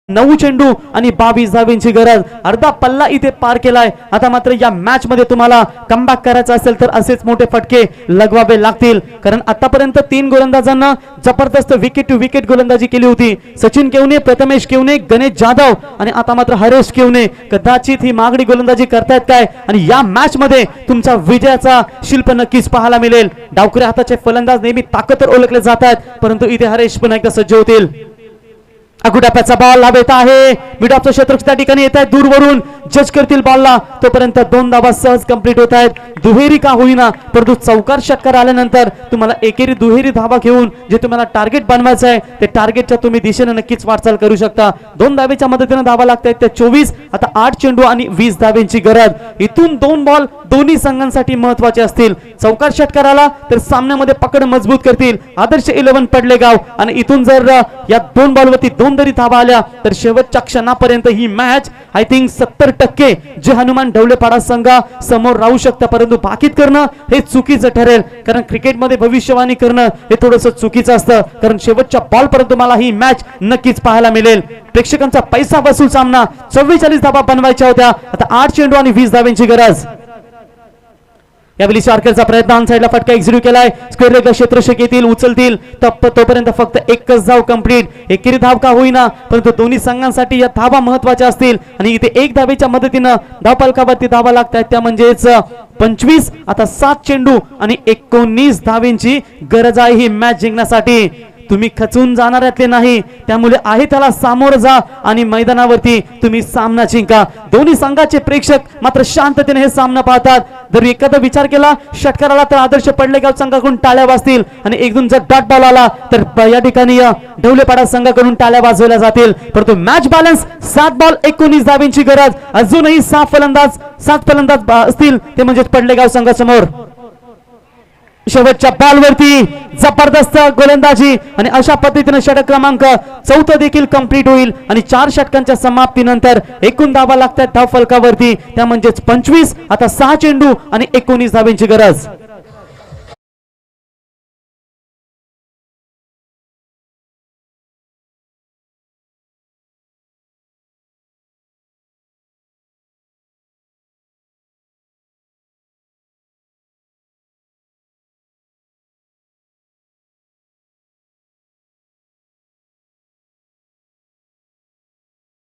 9 चेंडू आणि 22 धावेंची गरज. अर्धा पल्ला इथे पार केलाय. आता मात्र या मॅच मध्ये तुम्हाला कमबॅक करायचं असेल तर असेच मोठे फटके लगवावे लागतील, कारण आतापर्यंत 3 गोलंदाजांना जबरदस्त विकेट टू विकेट गोलंदाजी केली होती. सचिन केवने, प्रथमेश केवने, गणेश जाधव आणि आता मात्र हरेश केवने कदाचित ही मागणी गोलंदाजी करतायत काय, आणि या मॅच मध्ये तुमचा विजयाचा शिल्प नक्कीच पाहायला मिळेल. डावखुऱ्या हाताचे फलंदाज नेहमी ताकदवर ओळखले जातात, परंतु इथे हरेश पुन्हा एकदा सज्ज होतील. अगुडाप्याचा बॉल हवेत आहे. मिड ऑफचं क्षेत्र त्या ठिकाणी येत आहे, दूरवरून जज करतील बॉलला. तोपर्यंत 2 धावा सहज कंप्लीट होत आहेत. दुहेरी का होईना, परंतु चौकार षटकार आल्यानंतर तुम्हाला एकेरी दुहेरी धावा घेऊन जे तुम्हाला टार्गेट बनवायचं आहे ते टार्गेटच्या तुम्ही दिशेने नक्कीच वाटचाल करू शकता. 2 धावेच्या मदतीने धावा लागतायत त्या 24. आता 8 चेंडू आणि 20 धावेंची गरज. इथून 2 बॉल दोन्ही संघांसाठी महत्वाचे असतील. चौकार षटकार आला तर सामन्यामध्ये पकड मजबूत करतील आदर्श 11 पडलेगाव, आणि इथून जर या 2 बॉलवरती 2 तरी धावा आल्या तर शेवटच्या क्षणापर्यंत ही मॅच आय थिंक 70% जे हनुमान ढवळेपाडा संघा समोर राहू शकतं. परंतु भाकीत करणं हे चुकीचं ठरेल, कारण क्रिकेटमध्ये भविष्यवाणी करणं हे थोडंसं चुकीचं असतं, कारण शेवटच्या बॉल पर्यंत मला ही मॅच नक्कीच पाहायला मिळेल. प्रेक्षकांचा पैसा वसूल सामना. 44 धावा बनवायच्या होत्या. आता 8 चेंडू आणि 20 धावेंची गरज. यावेळी शार्करचा प्रयत्न ऑन साइडला फटका एक्झिक्यूट केलाय. स्क्वेअर लेगला क्षेत्ररक्षक येतील, उचलतील. तोपर्यंत फक्त एकच धाव कंप्लीट. एकेरी धाव का होईना, परंतु दोन्ही संघांसाठी या धावा महत्वाच्या असतील, आणि इथे 1 धावेच्या मदतीनं धावफलकावरती धावा लागतात त्या म्हणजेच 25. आता 7 चेंडू आणि 19 धावेंची गरज आहे ही मॅच जिंकण्यासाठी. तुम्ही खचून जाणाऱ्यातले नाही, त्यामुळे आहे त्याला सामोरं जा आणि मैदानावरती तुम्ही सामना जिंका. दोन्ही संघाचे प्रेक्षक मात्र शांततेने हे सामना पाहतात. जर एखादा विचार केला षटकार आला तर आदर्श पडलेगाव संघाकडून टाळ्या वाजतील, आणि एकदून जर डॉट बॉल आला तर या ठिकाणी ढवळेपाडा संघाकडून टाळ्या वाजवल्या जातील. परंतु मॅच बॅलन्स. 7 बॉल 19 धावेंची गरज. अजूनही 7 फलंदाज असतील ते म्हणजे पडलेगाव संघासमोर. शेवटच्या बॉलवरती जबरदस्त गोलंदाजी, आणि अशा पद्धतीने षटक क्रमांक 4 देखील कंप्लीट होईल, आणि 4 षटकांच्या समाप्तीनंतर एकूण धावा लागतात धाव फलकावरती त्या म्हणजेच 25. आता 6 चेंडू आणि 19 धावेंची गरज.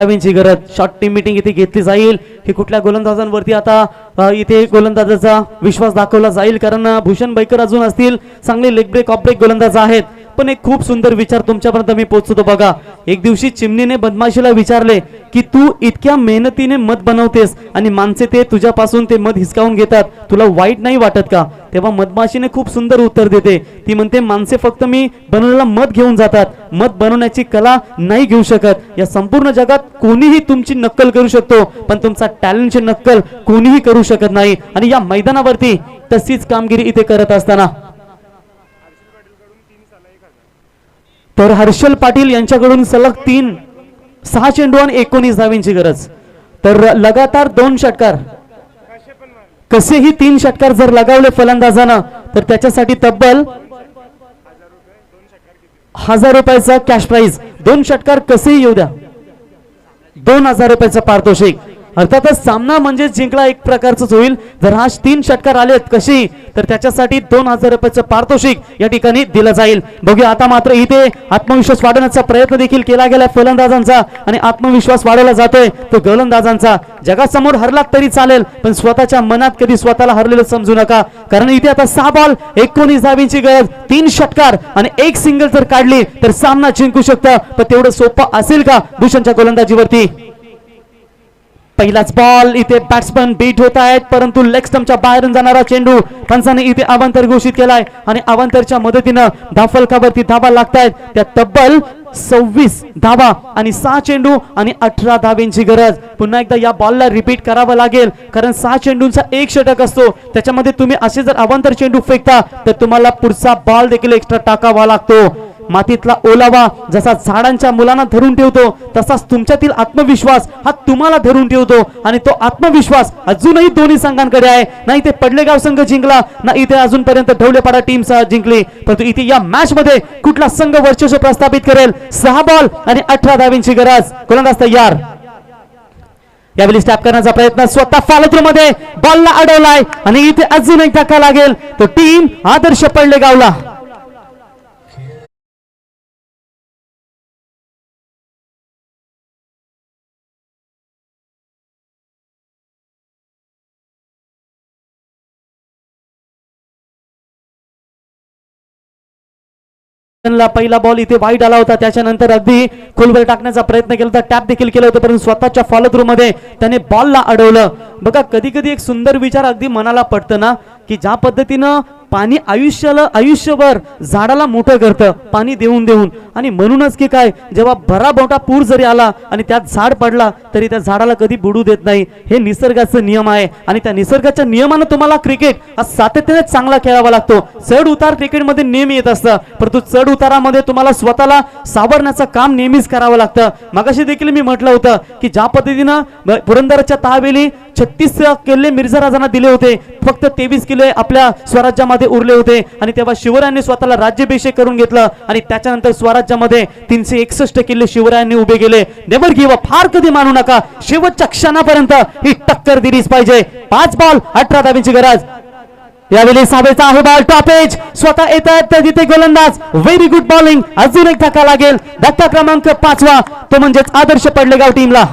गरज. शॉर्ट टीम मीटिंग इथे घेतली जाईल की कुठल्या गोलंदाजांवरती आता इथे गोलंदाजाचा विश्वास दाखवला जाईल, कारण भूषण बैकर अजून असतील, चांगले लेग ब्रेक ऑफ ब्रेक गोलंदाज आहेत. पण एक खूप सुंदर विचार तुमच्यापर्यंत मी पोहोचतो बघा. एक दिवशी चिमणीने बदमाशीला विचारले की तू इतक्या मेहनतीने मध बनवतेस आणि माणसे ते तुझ्यापासून ते मध हिसकावून घेतात, तुला वाईट नाही वाटत का? तेव्हा मधमाशीने खूप सुंदर उत्तर देते. ती म्हणते माणसे फक्त मी बनवलेला मध घेऊन जातात, मध बनवण्याची कला नाही घेऊ शकत. या संपूर्ण जगात कोणीही तुमची नक्कल करू शकतो, पण तुमचा टॅलेंटची नक्कल कोणीही करू शकत नाही. आणि या मैदानावरती तशीच कामगिरी इथे करत असताना तर हर्षल पाटील यांच्याकडून सलग 6 चेंडू आणि 19 धावेंची गरज. तर लगातार 2 षटकार, कसेही 3 षटकार जर लगावले फलंदाजानं तर त्याच्यासाठी तब्बल 1000 रुपयाचा कॅश प्राइज. 2 षटकार कसेही येऊ द्या, 2000 रुपयाचं पारितोषिक. अर्थातच सामना म्हणजे जिंकला एक प्रकारच होईल. जर हा 3 षटकार आलेत कशी तर त्याच्यासाठी 2000 रुपयाचं पारितोषिक या ठिकाणी दिलं जाईल. बघूया आता मात्र इथे आत्मविश्वास वाढवण्याचा प्रयत्न देखील केला गेला फलंदाजांचा, आणि आत्मविश्वास वाढवला जातोय तो गोलंदाजांचा. जगासमोर हरलात तरी चालेल, पण स्वतःच्या मनात कधी स्वतःला हरलेलं समजू नका, कारण इथे आता 6 बॉल 19 धावेंची गरज. 3 षटकार आणि 1 सिंगल जर काढली तर सामना जिंकू शकतं, पण तेवढं सोपं असेल का भूषणच्या गोलंदाजीवरती? पहिलाच बॉल इथे बॅट्समन बीट होत आहेत, परंतु लेग स्टंपच्या बाहेरून जाणारा चेंडू पंचाने इथे अवांतर घोषित केलाय, आणि अवांतरच्या मदतीनं धावफलकावरती धावा लागतायत त्या तब्बल 26 धावा आणि 6 चेंडू आणि 18 धावेंची गरज. पुन्हा एकदा या बॉलला रिपीट करावं लागेल, कारण 6 चेंडूंचा 1 षटक असतो, त्याच्यामध्ये तुम्ही असे जर अवांतर चेंडू फेकता तर तुम्हाला पुढचा बॉल देखील एक्स्ट्रा टाकावा लागतो. मातीतला ओलावा जसा झाडांच्या मुलांना धरून ठेवतो तसाच तुमच्यातील आत्मविश्वास हा तुम्हाला धरून ठेवतो आणि तो आत्मविश्वास अजूनही दोन्ही संघांकडे आहे. नाही ते पडलेगाव संघ जिंकला ना इथे अजूनपर्यंत ढवळेपाडा टीम जिंकली, परंतु इथे या मॅच मध्ये कुठला संघ वर्चस्व प्रस्थापित करेल. 6 बॉल आणि 18 धावांची गरज. गोलंदाज तयार. यावेळी स्टॅप करण्याचा प्रयत्न स्वतः फॉलो मध्ये बॉलला अडवलाय आणि इथे अजून एक धक्का लागेल. तो टीम आदर्श पडलेगावला. पहिला बॉल इथे वाईट आला होता, त्याच्यानंतर अगदी खोलवर टाकण्याचा प्रयत्न केला होता, टॅप देखील केलं होतं, परंतु स्वतःच्या फॉलो थ्रू मध्ये त्याने बॉलला अडवलं. बघा कधी कधी एक सुंदर विचार अगदी मनाला पडतं ना, की ज्या पद्धतीनं पाणी आयुष्यभर झाडाला मोठं करतं पाणी देऊन देऊन. आणि म्हणूनच की काय, जेव्हा भरा मोठा पूर जरी आला आणि त्यात झाड पडला तरी त्या झाडाला कधी बुडू देत नाही. हे निसर्गाचा नियम आहे आणि त्या निसर्गाच्या नियमानं तुम्हाला क्रिकेट हा सातत्याने चांगला खेळावा लागतो. चढ उतार क्रिकेटमध्ये नेहमी येत असतं, परंतु चढ उतारामध्ये तुम्हाला स्वतःला सावरण्याचं काम नेहमीच करावं लागतं. मगाशी देखील मी म्हटलं होतं की ज्या पद्धतीनं पुरंदरच्या तहावेली 36 किल्ले मिर्झा राजांना दिले होते, फक्त 23 किल्ले आपल्या स्वराज्यामध्ये उरले होते आणि तेव्हा शिवरायांनी स्वतःला राज्याभिषेक करून घेतलं आणि त्याच्यानंतर स्वराज्यामध्ये 361 किल्ले शिवरायांनी उभे केले. नेव्हर गिव्ह अप, हार कधी मानू नका. शेवटच्या क्षणापर्यंत ही टक्कर दिलीच पाहिजे. 5 बॉल 18 धावांची गरज. यावेळी सावेचा आहे बॉल टॉपेज स्वतः येत आहेत तर तिथे गोलंदाज. Very good bowling. अजून एक धक्का लागेल. धक्का क्रमांक 5वा, तो म्हणजेच आदर्श पडलेगाव टीमला.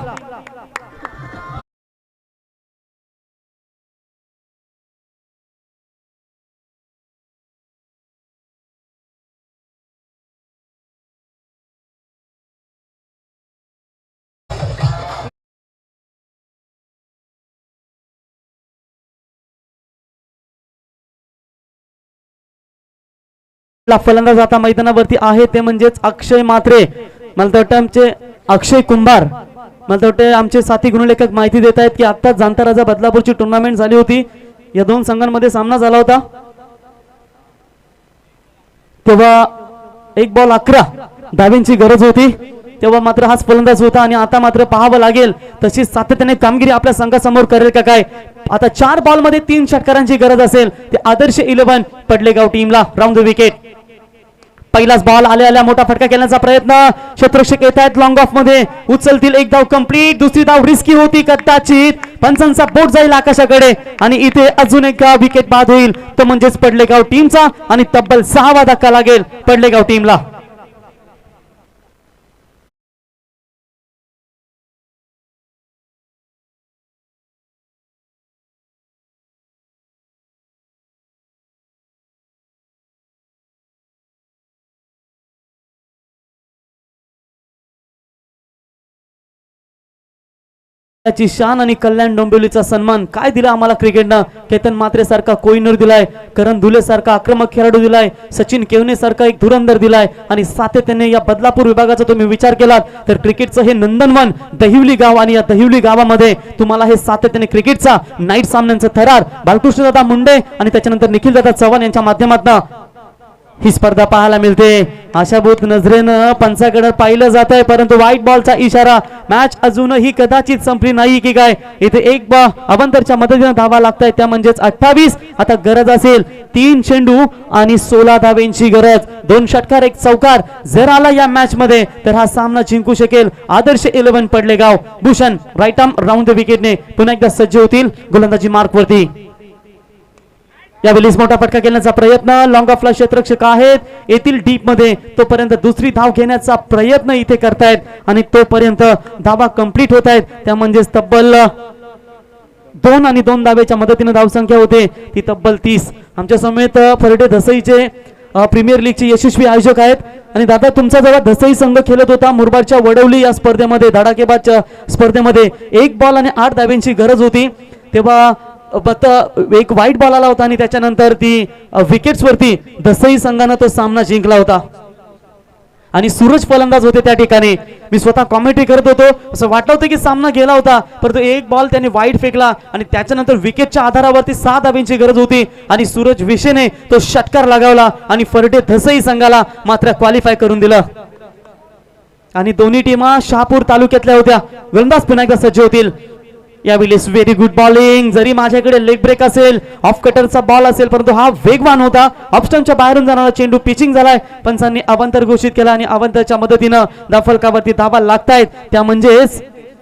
फलंदाज आता मैदानावरती आहे ते म्हणजेच अक्षय म्हात्रे. मला तर वाटतं आमचे अक्षय कुंभार, मला तर वाटतं आमचे साथी गुणलेखक माहिती देत आहेत की आत्ताच जाणता राजा बदलापूरची टुर्नामेंट झाली होती. या दोन संघांमध्ये सामना झाला होता, तेव्हा 1 बॉल 11 धावांची गरज होती. तेव्हा मात्र हाच फलंदाज होता आणि आता मात्र पाहावं लागेल तशी सातत्याने कामगिरी आपल्या संघासमोर करेल का काय. आता 4 बॉल मध्ये 3 षटकारांची गरज असेल ते आदर्श 11 पडलेगाव टीमला. Round the wicket. पहिलाच बॉल आल्या मोठा फटका केल्याचा प्रयत्न. क्षेत्ररक्षक येत आहेत लॉंग ऑफ मध्ये, उचलतील. 1 धाव कंप्लीट. दुसरी धाव रिस्की होती कदाचित. पंचांचा बोट जाईल आकाशाकडे आणि इथे अजून एक विकेट बाद होईल, तो म्हणजेच पडलेगाव टीमचा आणि तब्बल 6वा धक्का लागेल पडलेगाव टीमला. ची शान आणि कल्याण डोंबिवलीचा सन्मान काय दिला आम्हाला क्रिकेटनं. केतन म्हात्रे सारखा कोहिनूर दिलाय, करण धुले सारखा आक्रमक खेळाडू दिलाय, सचिन केवने सारखा एक धुरंधर दिलाय आणि सातत्याने या बदलापूर विभागाचा तुम्ही विचार केलात तर क्रिकेटचं हे नंदनवन दहिवली गाव आणि या दहिवली गावामध्ये तुम्हाला हे सातत्याने क्रिकेटचा नाईट सामन्यांचा थरार बालकृष्णदादा मुंडे आणि त्याच्यानंतर निखिलदादा चव्हाण यांच्या माध्यमातून ही स्पर्धा पाहायला मिळते. आशाभूत नजरेनं पंचाकडे पाहिलं जात आहे, परंतु व्हाईट बॉलचा इशारा. मॅच अजूनही कदाचित संपली नाही की काय. इथे एक अवंतरच्या मदतीने धावा लागताय, त्या म्हणजेच 28. आता गरज असेल 3 चेंडू आणि 16 धावांची गरज. 2 षटकार 1 चौकार जर आला या मॅच मध्ये तर हा सामना जिंकू शकेल Adarsh 11 Padalegaon. Bhushan right arm round the विकेटने पुन्हा एकदा सज्ज होतील गोलंदाजी मार्क वरती. यावेळी मोठा फटका घेण्याचा प्रयत्न. लॉंग ऑफला क्षेत्ररक्षक आहेत, येथील डीप मध्ये, तोपर्यंत दुसरी धाव घेण्याचा प्रयत्न इथे करतायत आणि तोपर्यंत धावा कंप्लीट होत आहेत. त्या म्हणजेच तब्बल 2 आणि 2 धावेच्या मदतीने धावसंख्या होते ती तब्बल 30. आमच्या समेत फरडे धसईचे प्रीमियर लीगचे यशस्वी आयोजक आहेत. आणि दादा तुमचा जेव्हा धसई संघ खेळत होता मुरबाडच्या वडवली या स्पर्धेमध्ये, धडाकेबाज स्पर्धेमध्ये 1 बॉल आणि 8 धावांची गरज होती, तेव्हा एक व्हाईट बॉल आला होता आणि त्याच्यानंतर ती विकेट्स वरती दसई संघाने तो सामना जिंकला होता. आणि सूरज फलंदाज होते त्या ठिकाणी. मी स्वतः कॉमेंट्री करत होतो, असं वाटलं होतं की सामना गेला होता, परंतु एक बॉल त्याने वाईड फेकला आणि त्याच्यानंतर विकेटच्या आधारावरती 6 धाब्यांची गरज होती आणि सूरज विशेने तो षटकार लगावला आणि फर्डे धसई संघाला मात्र क्वालिफाय करून दिलं. आणि दोन्ही टीमा शहापूर तालुक्यातल्या होत्या. गोलंदाज पुन्हा एकदा सज्ज होतील. यावेळेस व्हेरी गुड बॉलिंग. जरी माझ्याकडे लेग ब्रेक असेल, ऑफ कटरचा बॉल असेल, परंतु हा वेगवान होता. ऑफस्टंपच्या बाहेरून जाणारा चेंडू पिचिंग झालाय. पंचांनी अवांतर घोषित केला आणि अवांतरच्या मदतीनं धावफलकावरती धावा लागतायत, त्या म्हणजेच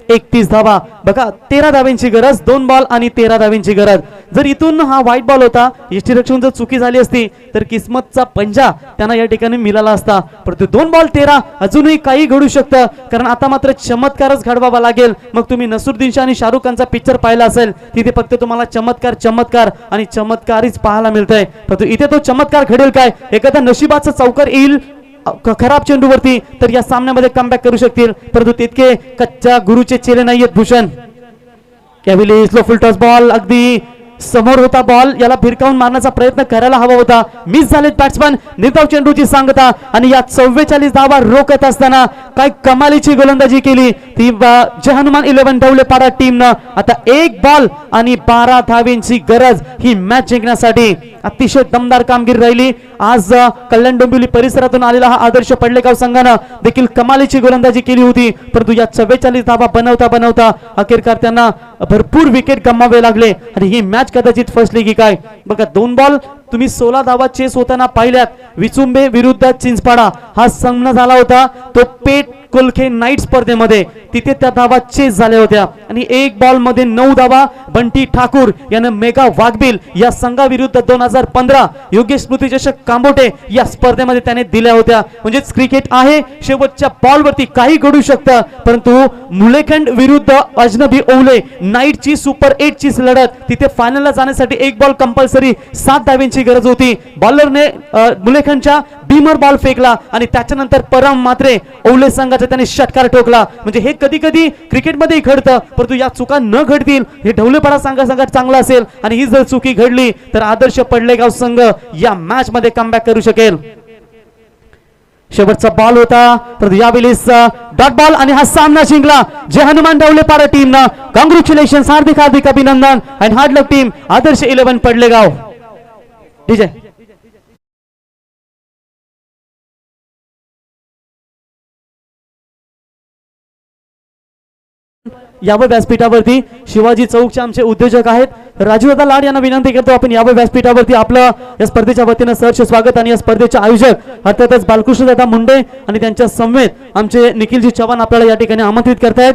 31 धावा. बघा 13 धाव्यांची गरज, 2 बॉल आणि 13 धाव्यांची गरज. जर इथून हा वाईट बॉल होता, यष्टीरक्षण जर चुकी झाली असती तर किस्मतचा पंजा त्यांना या ठिकाणी मिळाला असता. परंतु 2 बॉल 13, अजूनही काही घडू शकतं, कारण आता मात्र चमत्कारच घडवावा लागेल. मग तुम्ही नसरुद्दीन शाह आणि शाहरुख खानचा पिक्चर पाहिला असेल, तिथे फक्त तुम्हाला चमत्कार चमत्कार आणि चमत्कारीच पाहायला मिळतंय. परंतु इथे तो चमत्कार घडेल काय? एखादा नशिबाचा चौकार येईल खराब चेंडूवरती तर या सामन्यामध्ये कमबॅक करू शकतील, परंतु तितके कच्च्या गुरुचे चेले नाहीयेत भूषण. यावेळी स्लो फुल टॉस बॉल अगदी समोर होता बॉल, याला भिरकावून मारण्याचा प्रयत्न करायला हवा होता, मिस झालेत बॅट्समन. निर्धाव चेंडूची सांगता आणि या 44 धावा रोखत असताना काय कमालीची गोलंदाजी केली ती जय हनुमान 11 ढवळेपाडा टीमनं. आता 1 बॉल आणि 12 धावेंची गरज ही मॅच जिंकण्यासाठी. अतिशय दमदार कामगिरी राहिली आज. कल्याण डोंबिवली परिसरातून आलेला हा आदर्श पडलेगाव संघानं देखील कमालीची गोलंदाजी केली होती, परंतु या 44 धावा बनवता बनवता अखेरकार त्यांना भरपूर विकेट गमावे लागले आणि ही मॅच कदाचित फसली की काय. बघा 2 बॉल तुम्ही 16 धावा चेस होताना पाहिल्यात. विचुंबे विरुद्ध चिंचपाडा हा सामना झाला होता, तो पेट कोलखे नाईट स्पर्धेमध्ये. तिथे त्या धावा चेस झाल्या होत्या आणि 1 बॉल मध्ये 9 धावा बंटी ठाकूर यानं मेगा वाघबिल या संघाविरुद्ध 2015 योगेश स्मृती चषक कांबोटे या स्पर्धेमध्ये त्याने दिल्या होत्या. म्हणजेच क्रिकेट आहे, शेवटच्या बॉलवरती काही घडू शकतं, परंतु मुलेखंड विरुद्ध अजनबी ओवले नाईटची सुपर 8 ची लढत, तिथे फायनलला जाण्यासाठी 1 बॉल कंपल्सरी 7 धाव्यांची गरज होती. बॉलरने मुलेखंडच्या बीमर बॉल फेकला आणि त्याच्यानंतर परम मात्रे ओवले संघाचा त्याने षटकार ठोकला. म्हणजे हे कधी कधी क्रिकेटमध्ये घडतं, परंतु या चुका न घडतील हे ढवळेपाडा संघात चांगला असेल आणि ही जर चुकी घडली तर आदर्श पडलेगाव संघ या मॅच मध्ये कमबॅक करू शकेल. शेवटचा बॉल होता, परंतु यावेळेस डॉट बॉल आणि हा सामना जिंकला जय हनुमान ढवळेपाडा टीमनं. कॉंग्रॅच्युलेशन, हार्दिक हार्दिक अभिनंदन and hard luck team Adarsh 11 Padalegaon. DJ यावं व्यासपीठावरती शिवाजी चौकचे आमचे उद्योजक आहेत राजूदादा लाड यांना विनंती करतो, आपण यावं व्यासपीठावरती. आपलं या स्पर्धेच्या वतीनं सहर्ष स्वागत. आणि या स्पर्धेचे आयोजक अर्थातच बालकृष्णदादा मुंडे आणि त्यांच्या समवेत आमचे निखिलजी चव्हाण आपल्याला या ठिकाणी आमंत्रित करतायत.